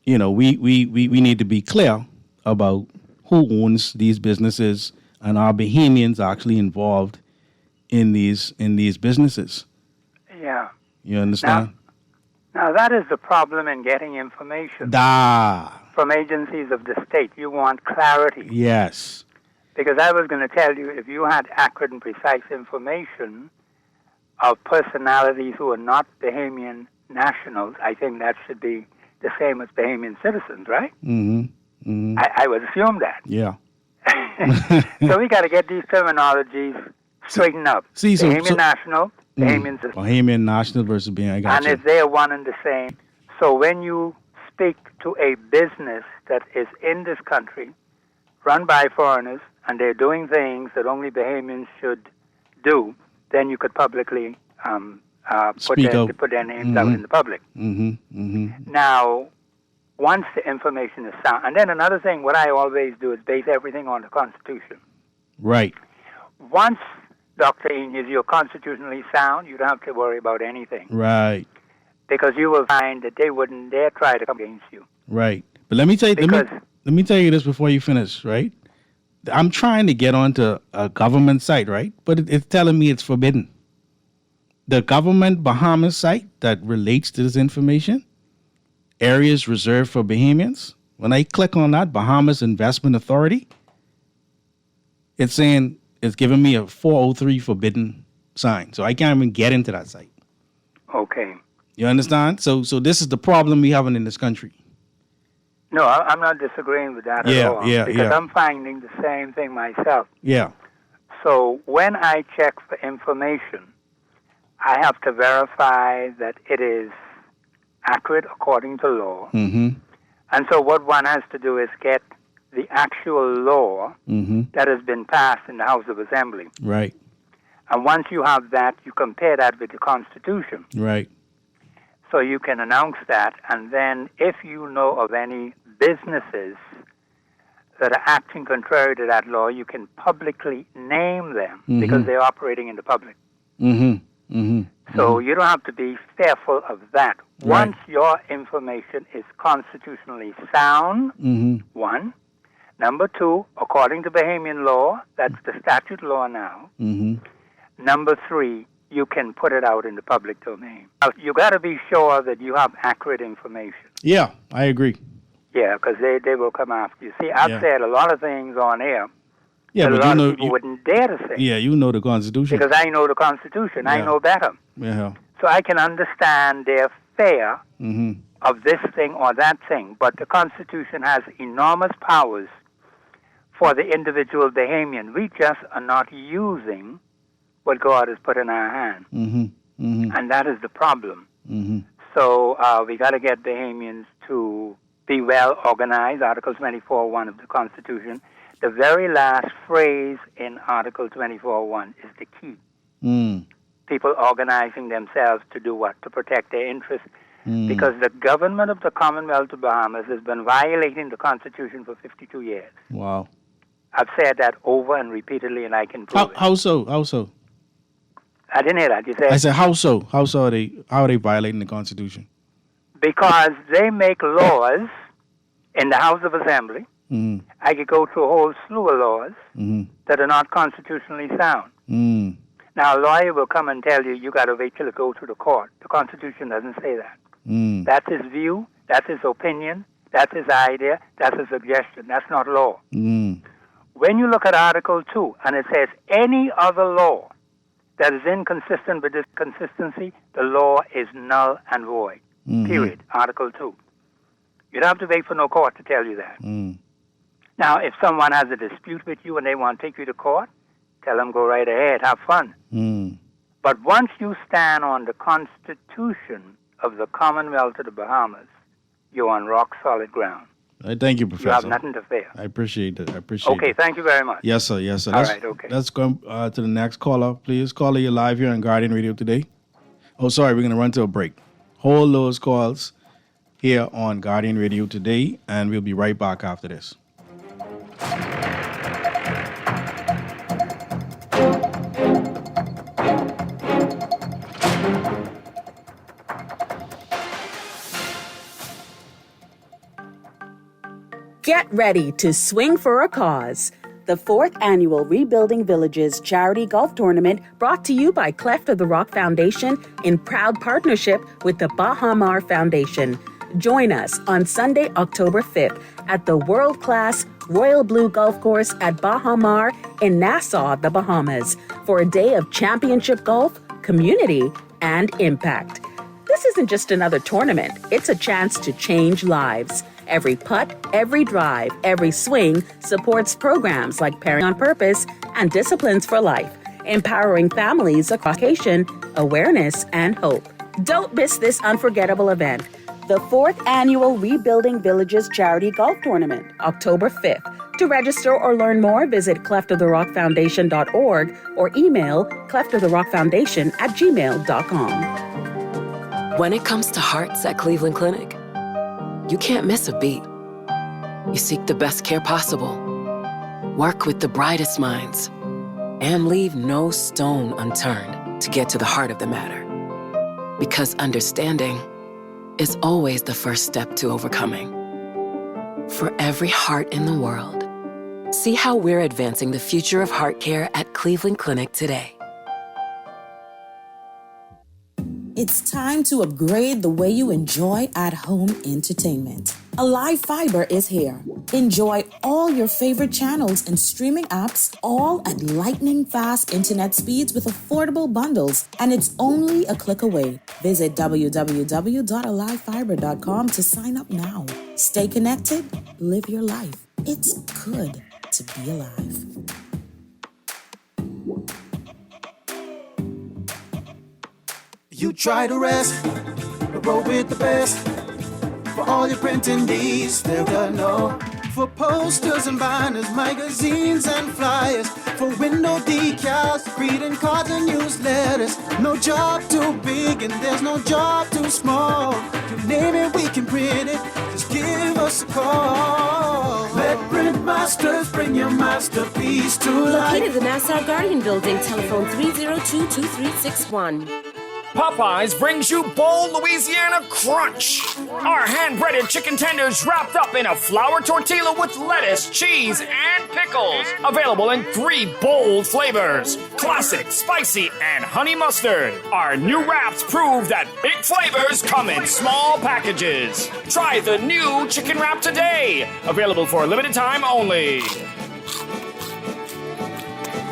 we need to be clear about who owns these businesses and are Bahamians actually involved in these businesses. Yeah. You understand? Now that is the problem in getting information from agencies of the state. You want clarity. Yes. Because I was going to tell you, if you had accurate and precise information of personalities who are not Bahamian nationals, I think that should be the same as Bahamian citizens, right? Mm-hmm. Mm-hmm. I would assume that. Yeah. So we got to get these terminologies straightened up. Bahamian National, Bahamian System. Bahamian National versus Bahamian, I got And you. if they're one and the same. So when you speak to a business that is in this country, run by foreigners, and they're doing things that only Bahamians should do, then you could publicly put their names out in the public. Now, once the information is sound, and then another thing, what I always do is base everything on the Constitution. Right. Once, Dr. Enyes, you're constitutionally sound, you don't have to worry about anything. Right. Because you will find that they wouldn't dare try to come against you. Right. But let me tell you, let me tell you this before you finish, right? I'm trying to get onto a government site, right? But it's telling me it's forbidden. The government Bahamas site that relates to this information, areas reserved for Bahamians, when I click on that, Bahamas Investment Authority, it's saying it's giving me a 403 forbidden sign. So I can't even get into that site. Okay. You understand? So this is the problem we having in this country. No, I'm not disagreeing with that at all. Because I'm finding the same thing myself. Yeah. So when I check for information, I have to verify that it is accurate according to law. Mm-hmm. And so what one has to do is get the actual law that has been passed in the House of Assembly. Right. And once you have that, you compare that with the Constitution. Right. So you can announce that, and then if you know of any businesses that are acting contrary to that law, you can publicly name them because they're operating in the public. So you don't have to be fearful of that. Right. Once your information is constitutionally sound, one. Number two, according to Bahamian law, that's the statute law now. Number three, you can put it out in the public domain. You got to be sure that you have accurate information. Yeah, I agree. Yeah, because they will come after you. See, I've said a lot of things on air that a lot of people wouldn't dare to say. Yeah, you know the Constitution. Because I know the Constitution. I know better. Yeah. So I can understand their fear of this thing or that thing. But the Constitution has enormous powers for the individual Bahamian. We just are not using what God has put in our hands. And that is the problem. So we got to get Bahamians to be well organized. Article 24.1 of the Constitution. The very last phrase in Article 24.1 is the key. People organizing themselves to do what? To protect their interests. Because the government of the Commonwealth of Bahamas has been violating the Constitution for 52 years. Wow. I've said that over and repeatedly, and I can prove it. How so? How so? I didn't hear that. You said? I said, how so? How are they violating the Constitution? Because they make laws in the House of Assembly. I could go through a whole slew of laws that are not constitutionally sound. Now, a lawyer will come and tell you, you got to wait till it goes to the court. The Constitution doesn't say that. That's his view. That's his opinion. That's his idea. That's his suggestion. That's not law. When you look at Article 2, and it says any other law that is inconsistent with this consistency, the law is null and void. Period. Article 2. You don't have to wait for no court to tell you that. Now, if someone has a dispute with you and they want to take you to court, tell them go right ahead, have fun. But once you stand on the Constitution of the Commonwealth of the Bahamas, you're on rock solid ground. Thank you, Professor. You have nothing to fear. I appreciate that. Okay, thank you very much. Yes, sir. Yes, sir. All right, okay. Let's go to the next caller, please. Caller, you're live here on Guardian Radio today. Oh, sorry, we're going to run to a break. Hold those calls here on Guardian Radio today, and we'll be right back after this. Get ready to swing for a cause. The 4th annual Rebuilding Villages Charity Golf Tournament brought to you by Cleft of the Rock Foundation in proud partnership with the Baha Mar Foundation. Join us on Sunday, October 5th at the world-class Royal Blue Golf Course at Baha Mar in Nassau, the Bahamas, for a day of championship golf, community, and impact. This isn't just another tournament, it's a chance to change lives. Every putt, every drive, every swing supports programs like Pairing on Purpose and Disciplines for Life, empowering families across education, awareness, and hope. Don't miss this unforgettable event, the 4th Annual Rebuilding Villages Charity Golf Tournament, October 5th. To register or learn more, visit cleftoftherockfoundation.org or email cleftoftherockfoundation@gmail.com. When it comes to hearts at Cleveland Clinic, you can't miss a beat. You seek the best care possible, work with the brightest minds, and leave no stone unturned to get to the heart of the matter. Because understanding is always the first step to overcoming. For every heart in the world, see how we're advancing the future of heart care at Cleveland Clinic today. It's time to upgrade the way you enjoy at-home entertainment. Alive Fiber is here. Enjoy all your favorite channels and streaming apps, all at lightning-fast internet speeds with affordable bundles, and it's only a click away. Visit www.alivefiber.com to sign up now. Stay connected, live your life. It's good to be alive. You try to rest, roll with the best. For all your printing needs, there are no. For posters and banners, magazines and flyers. For window decals, greeting cards and newsletters. No job too big and there's no job too small. You name it, we can print it. Just give us a call. Let Print Masters bring your masterpiece to life. Located in the Nassau Guardian Building, telephone 302-2361. Popeyes brings you Bold Louisiana Crunch. Our hand-breaded chicken tenders wrapped up in a flour tortilla with lettuce, cheese, and pickles. Available in 3 bold flavors: classic, spicy, and honey mustard. Our new wraps prove that big flavors come in small packages. Try the new chicken wrap today. Available for a limited time only.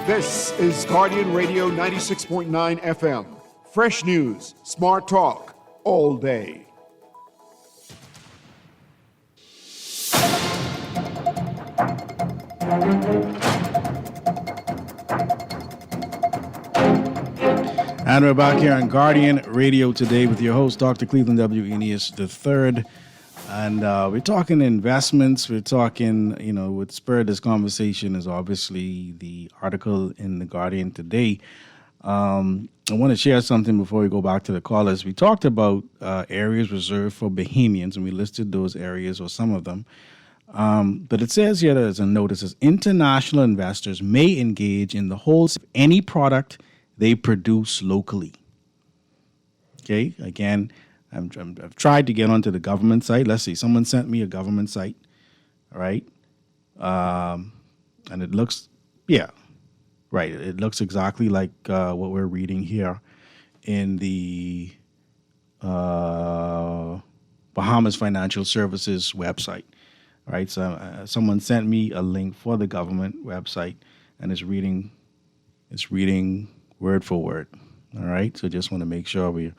This is Guardian Radio 96.9 FM. Fresh news, smart talk, all day. And we're back here on Guardian Radio today with your host, Dr. Cleveland W. Eneas III. And we're talking investments. We're talking, what spurred this conversation is obviously the article in The Guardian today. I want to share something before we go back to the callers. We talked about areas reserved for Bahamians, and we listed those areas or some of them. But it says here, there's a note that says, international investors may engage in the wholesale of any product they produce locally. Okay, again, I've tried to get onto the government site. Let's see, someone sent me a government site, all right? And it looks, right. It looks exactly like what we're reading here in the Bahamas Financial Services website. All right. So someone sent me a link for the government website, and it's reading word for word. All right. So just want to make sure we're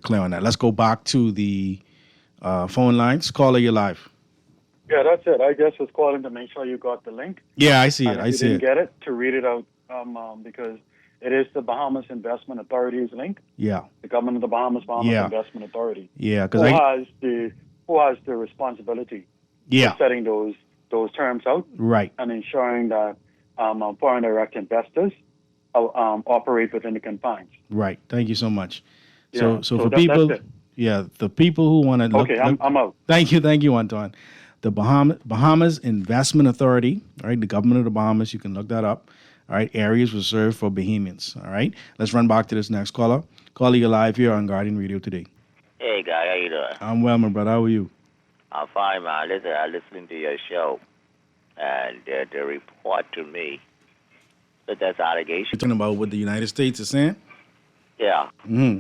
clear on that. Let's go back to the phone lines. Caller, you're live. Yeah, that's it. I guess it's calling to make sure you got the link. Yeah, I see it. If you didn't get it, to read it out. Because it is the Bahamas Investment Authority's link. Yeah. The government of the Bahamas Investment Authority. Yeah, because who has the responsibility for setting those terms out. Right. And ensuring that foreign direct investors operate within the confines. Right. Thank you so much. Yeah. So for people, the people who want to look. Okay, I'm out. Thank you, Anton. The Bahamas Investment Authority, all right, the government of the Bahamas, you can look that up. All right, areas reserved for Bahamians. All right, let's run back to this next caller. Caller, you're live here on Guardian Radio today. Hey, guy, how you doing? I'm well, my brother. How are you? I'm fine, man. Listen, I listened to your show, and the report to me that that's allegation. You're talking about what the United States is saying? Yeah. Mm-hmm.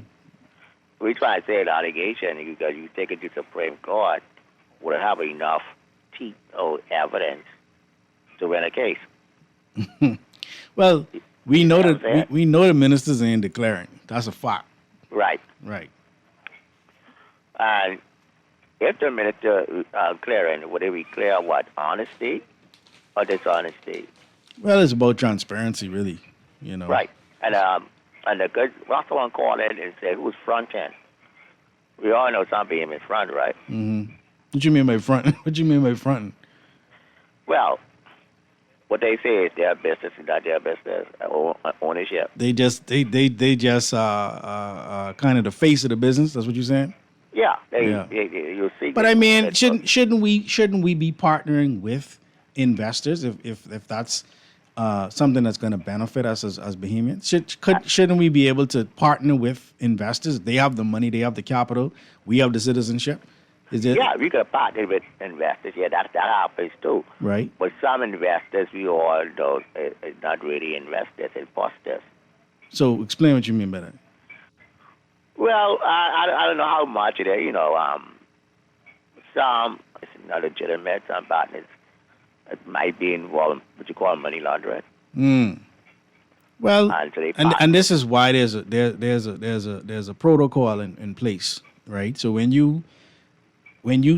We try to say an allegation because you take it to Supreme Court, would have enough teeth or evidence to win a case. Well, we know that we know the ministers ain't declaring. That's a fact. Right. Right. And if the minister clearing, would it be clear what, honesty or dishonesty? Well, it's about transparency, really. Right. And the good, well, someone called in and said, who's fronting? We all know something in front, right? Mm-hmm. What you mean by fronting? What you mean by fronting? Well, what they say is their business and not their business ownership. They just kind of the face of the business. That's what you're saying? Yeah. You see. But I mean, shouldn't we be partnering with investors if that's something that's going to benefit us as Bahamians? Shouldn't we be able to partner with investors? They have the money, they have the capital, we have the citizenship. Yeah, we could partner with investors. Yeah, that happens too. Right. But some investors, we all know, is not really investors, imposters. So explain what you mean by that. Well, I don't know how much it is. Some it's not legitimate. Some partners it might be involved in what you call money laundering. Well, and this is why there's a protocol in place, right? So when you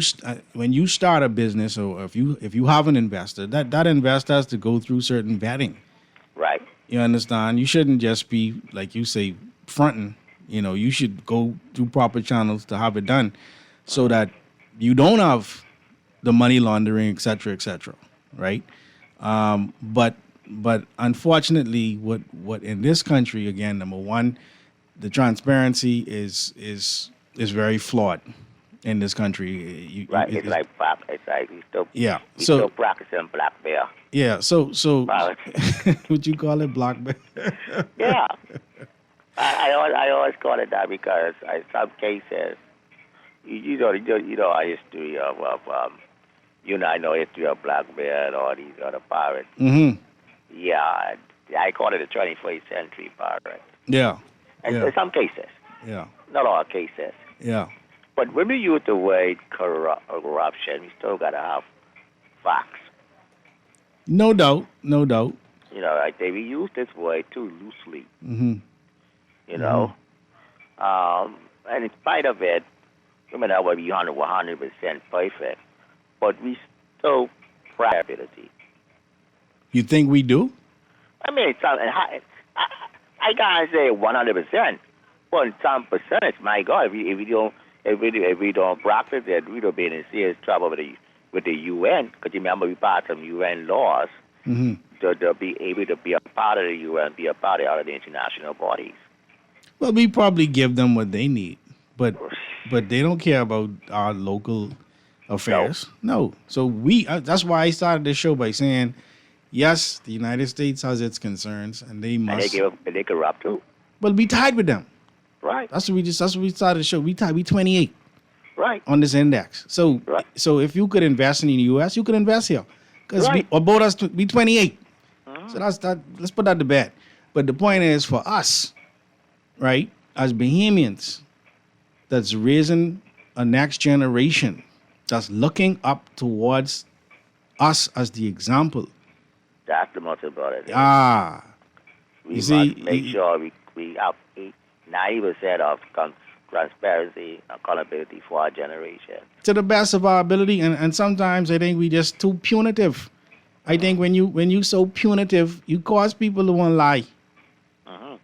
start a business, or if you have an investor, that investor has to go through certain vetting. Right. You understand? You shouldn't just be, like you say, fronting. You should go through proper channels to have it done, so that you don't have the money laundering, et cetera, right? But unfortunately, what in this country, again, number one, the transparency is very flawed in this country. It's like still practicing black bear. Yeah. So would you call it black bear? Yeah. I always call it that because in some cases, you know our history of I know history of black bear and all these other pirates. Mm-hmm. Yeah, I call it the 21st century pirate. Yeah. And in some cases. Yeah. Not all cases. Yeah. But when we use the word corruption, we still got to have facts. No doubt. Like we use this word too loosely. Mm-hmm. And in spite of it, we may not be 100% perfect, but we still pride ability. You think we do? I mean, I can't say 100%, but some percentage. My God, if we don't practice it, we don't be in serious trouble with the UN. Because remember, we passed some UN laws to be able to be a part of the UN, be a part of the international bodies. Well, we probably give them what they need, but they don't care about our local affairs. No. So that's why I started this show by saying, yes, the United States has its concerns, and they must. And they corrupt too. Well, we tied with them. Right. That's what we started the show. We 28. Right. On this index. So if you could invest in the U.S., you could invest here, because we 28. So that's that. Let's put that to bed. But the point is, for us, right, as Bahamians, that's raising a next generation that's looking up towards us as the example. That's the most important thing. We you must make sure we have 90% of transparency, accountability for our generation. To the best of our ability, and sometimes I think we just too punitive. I think when you so punitive, you cause people to want to lie. Mm-hmm.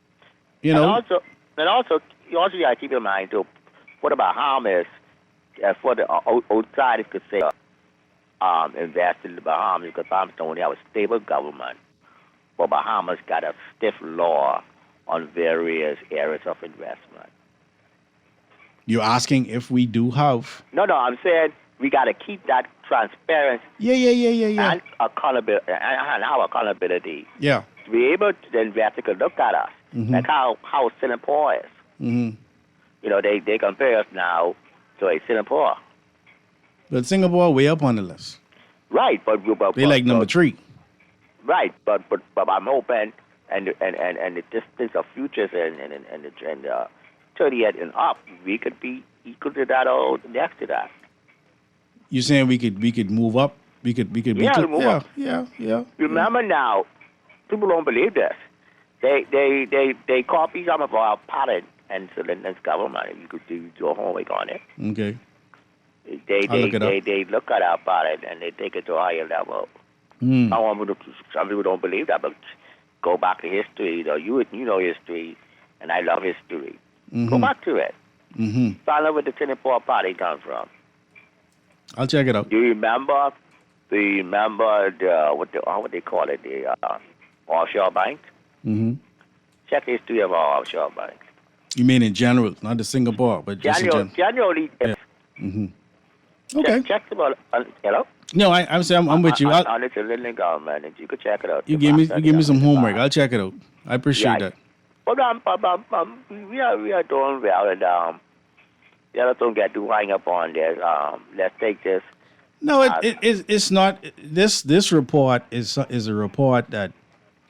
You know. And also, you also got to keep in mind too. What about Bahamas? For the outsiders could say, invest in the Bahamas, because Bahamas don't have a stable government. But Bahamas got a stiff law on various areas of investment. You're asking if we do have? No, I'm saying we got to keep that transparency. Yeah. And accountability, and our accountability. Yeah. To be able to, the investor could look at us, like how Singapore is. Mm-hmm. They compare us now to a Singapore. But Singapore way up on the list. Right, but they like number 3. Right, but I'm hoping and the distance of futures and 38 and up, we could be equal to that or next to that. You saying we could move up? We could be move up. Yeah. Remember now, people don't believe this. They copy some of our pattern and so then that's government. You could do your homework on it. Okay. They look it up. they look at about it and they take it to a higher level. Some people don't believe that, but go back to history. You know history, and I love history. Go back to it. Find out where the Singapore Party comes from. I'll check it out. Do you remember what they call it, the offshore banks? Check the history of our offshore banks. You mean in general, not the Singapore, but just in general. Generally. Yeah. Okay. Check about. Hello. No, I'm saying I'm with you. On it's a little government, and you can check it out. You give me some homework. I'll check it out. I appreciate that. But we are doing well, and the other don't get too hung up on this. Let's take this. No, it's not. This report is a report that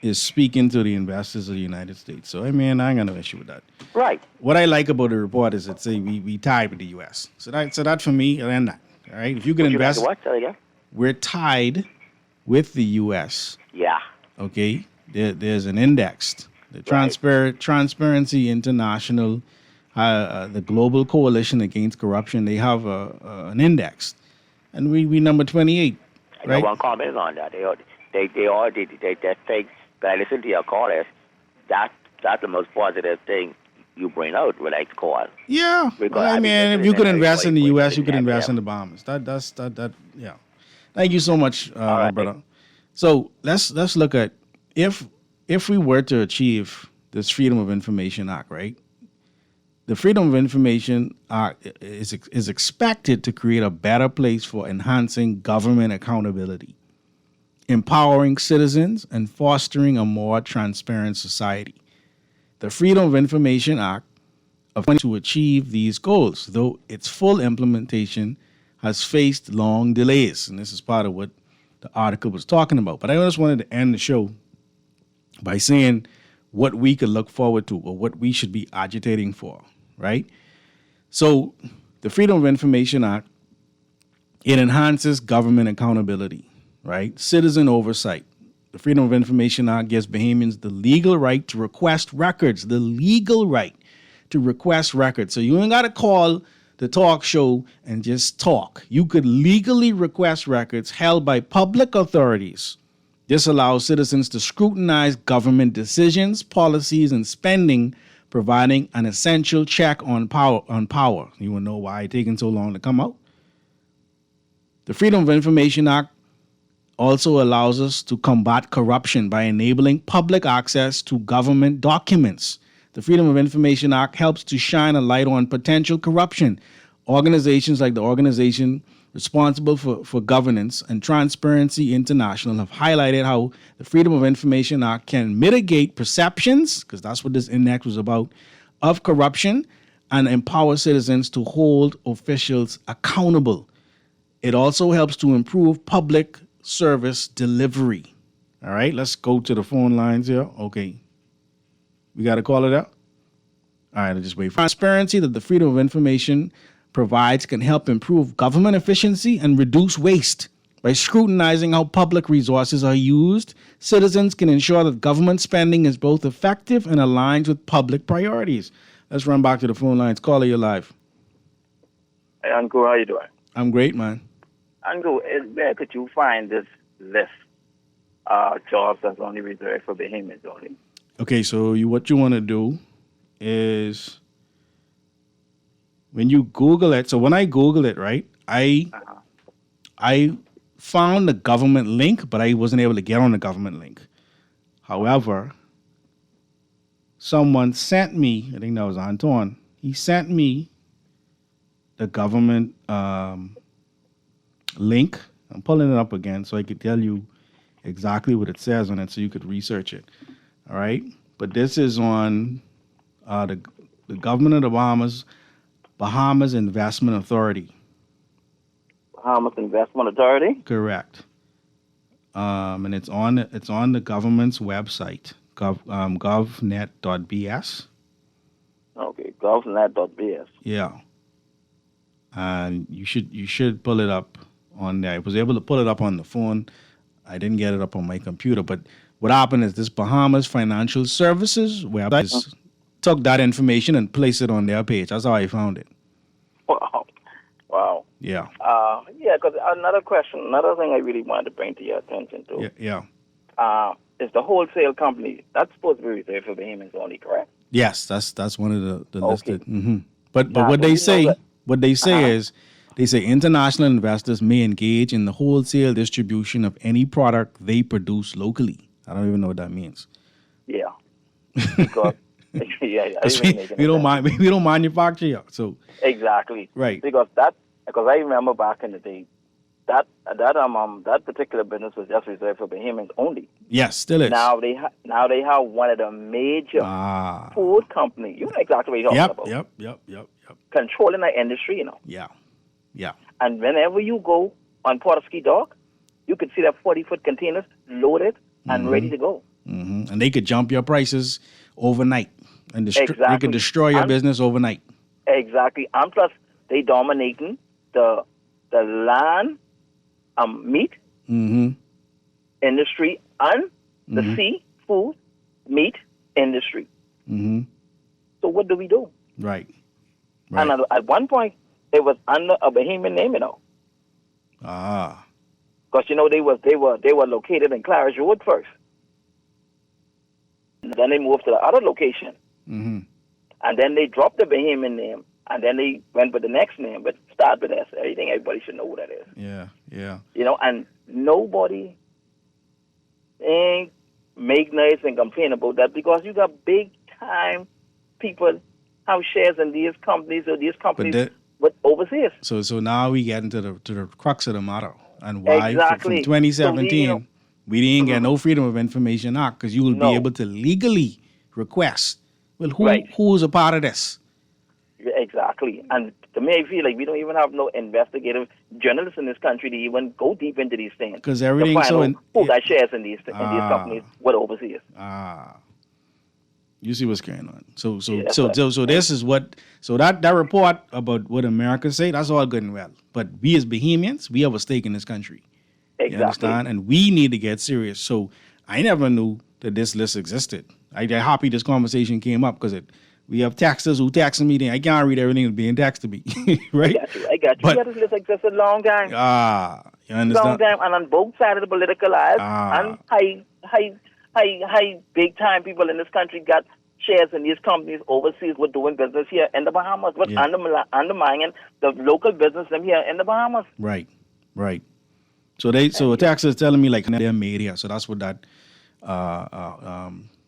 is speaking to the investors of the United States. So I mean, I ain't got no issue with that. Right. What I like about the report is it say we tied with the U.S. So that for me, and that. All right. If you can invest, what? Say again? We're tied with the U.S. Yeah. Okay. There's an index. The Transparency International, the Global Coalition Against Corruption, they have an index, and we number 28. Right. I got one comment on that. They think. But I listen to your callers. That's the most positive thing you bring out with like call. Yeah. Well, I mean, if you could invest in the U.S., you could invest in the Bahamas. That. Yeah. Thank you so much, brother. So let's look at if we were to achieve this Freedom of Information Act, right? The Freedom of Information Act is expected to create a better place for enhancing government accountability, empowering citizens, and fostering a more transparent society. The Freedom of Information Act to achieve these goals, though its full implementation has faced long delays. And this is part of what the article was talking about. But I just wanted to end the show by saying what we could look forward to or what we should be agitating for, right? So the Freedom of Information Act, it enhances government accountability, right? Citizen oversight. The Freedom of Information Act gives Bahamians the legal right to request records, So you ain't got to call the talk show and just talk. You could legally request records held by public authorities. This allows citizens to scrutinize government decisions, policies, and spending, providing an essential check on power. You want to know why it's taking so long to come out? The Freedom of Information Act also allows us to combat corruption by enabling public access to government documents. The Freedom of Information Act helps to shine a light on potential corruption. Organizations like the organization responsible for governance and Transparency International have highlighted how the Freedom of Information Act can mitigate perceptions, because that's what this index was about, of corruption and empower citizens to hold officials accountable. It also helps to improve public service delivery. All right, let's go to the phone lines here. Okay. We got to call it out? All right, I'll just wait. Transparency that the Freedom of Information provides can help improve government efficiency and reduce waste. By scrutinizing how public resources are used, citizens can ensure that government spending is both effective and aligns with public priorities. Let's run back to the phone lines. Caller, you're live. Hey, Uncle, how you doing? I'm great, man. Uncle, where could you find this list jobs that's only reserved for Bahamians only? Okay, so what you want to do is when you Google it. So when I Google it, right, I found the government link, but I wasn't able to get on the government link. However, someone sent me, I think that was Anton, he sent me the government link. I'm pulling it up again so I could tell you exactly what it says on it so you could research it. All right? But this is on the government of the Bahamas Investment Authority. Bahamas Investment Authority? Correct. And it's on the government's website, govnet.bs. Okay, govnet.bs. Yeah. And you should pull it up on there. I was able to pull it up on the phone. I didn't get it up on my computer. But what happened is this Bahamas Financial Services website took that information and placed it on their page. That's how I found it. Wow. Yeah. Because another thing I really wanted to bring to your attention too. Yeah. Is the wholesale company that's supposed to be reserved for Bahamians only, correct? Yes, that's one of the Okay. listed. Mm-hmm. But Now, what do they you know say, that- is, they say international investors may engage in the wholesale distribution of any product they produce locally. I don't even know what that means. Yeah. Because we don't manufacture here, so exactly. Right. Because I remember back in the day that particular business was just reserved for Bahamians only. yes, still is. Now they have one of the major food companies. You know exactly what you're talking about. Yep. Controlling the industry, you know. Yeah. And whenever you go on Port-of-Ski Dock, you can see that 40-foot containers loaded and ready to go. Mm-hmm. And they could jump your prices overnight, and they Exactly. could destroy your business overnight. Exactly. And plus, they dominating the land, meat industry and the seafood meat industry. Mm-hmm. So what do we do? Right. And at one point, it was under a Bahamian name, you know. Because you know they were located in Claridge Road first. Then they moved to the other location, and then they dropped the Bahamian name, and then they went with the next name, but start with S. Everybody should know who that is. Yeah. You know, and nobody ain't make noise and complain about that because you got big time people have shares in these companies or these companies with overseas. So now we get into the crux of the matter and why Exactly. from 2017 So we didn't get no Freedom of Information Act because you will be able to legally request. Well, who's a part of this? Exactly. And to me, I feel like we don't even have no investigative journalists in this country to even go deep into these things. Because everything's to so find out who got shares in these companies with overseas. You see what's going on. So this is what that report about what America say, that's all good and well. But we as Bahamians, we have a stake in this country. Exactly. You understand? And we need to get serious. So I never knew that this list existed. I'm happy this conversation came up because we have texters who texting me. I can't read everything that's being texted me, right? I got you. But, this list existed a long time. You understand? Long time, and on both sides of the political aisle, and high big time people in this country got shares in these companies overseas were doing business here in the Bahamas, but undermining the local business them here in the Bahamas. Right. So a tax is telling me like they're made here. So that's what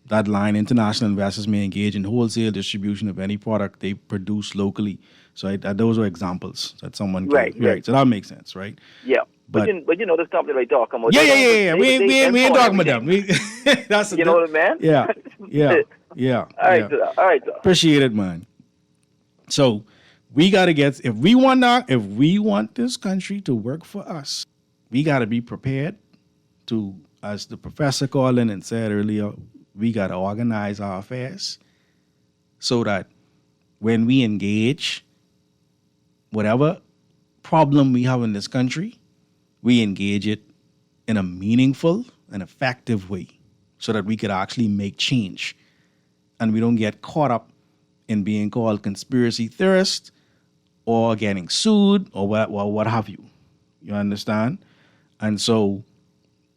that line, international investors may engage in wholesale distribution of any product they produce locally. So those are examples that someone can, right. So that makes sense, right? Yeah. But you know this company right talking about. Yeah. We ain't talking about them. That's you know what, man? Yeah. All right, sir. Appreciate it, man. So we got to get, if we want this country to work for us, we got to be prepared to, as the professor called in and said earlier, we got to organize our affairs so that when we engage, whatever problem we have in this country, we engage it in a meaningful and effective way so that we could actually make change. And we don't get caught up in being called conspiracy theorists or getting sued or what have you. You understand? And so,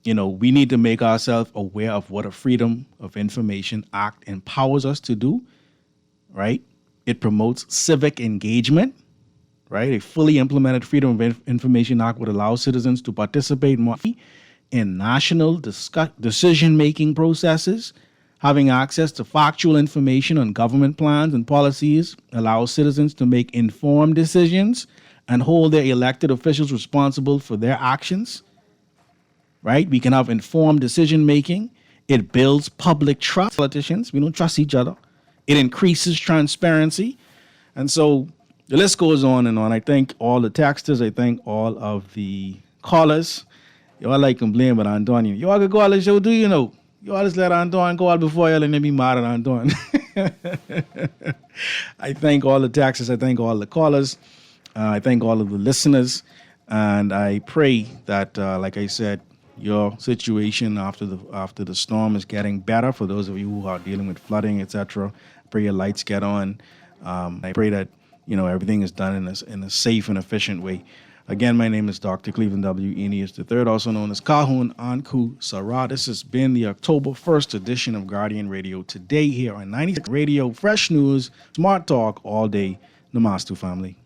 we need to make ourselves aware of what a Freedom of Information Act empowers us to do, right? It promotes civic engagement, right? A fully implemented Freedom of Information Act would allow citizens to participate more in national decision-making processes. Having access to factual information on government plans and policies allows citizens to make informed decisions and hold their elected officials responsible for their actions. Right? We can have informed decision-making. It builds public trust. Politicians, we don't trust each other. It increases transparency. And so the list goes on and on. I thank all the texters. I thank all of the callers. Y'all like complain about Antonio. Y'all can call the show, do you know? Y'all just let Antoine call before y'all and then be mad at Antoine. I thank all the texters. I thank all the callers. I thank all of the listeners. And I pray that, like I said, your situation after the storm is getting better. For those of you who are dealing with flooding, etc., pray your lights get on. I pray that everything is done in a safe and efficient way. Again, my name is Dr. Cleveland W. Eneas III, also known as Kahun Anku Sarah. This has been the October 1st edition of Guardian Radio Today here on 96 Radio. Fresh news, smart talk all day. Namastu, family.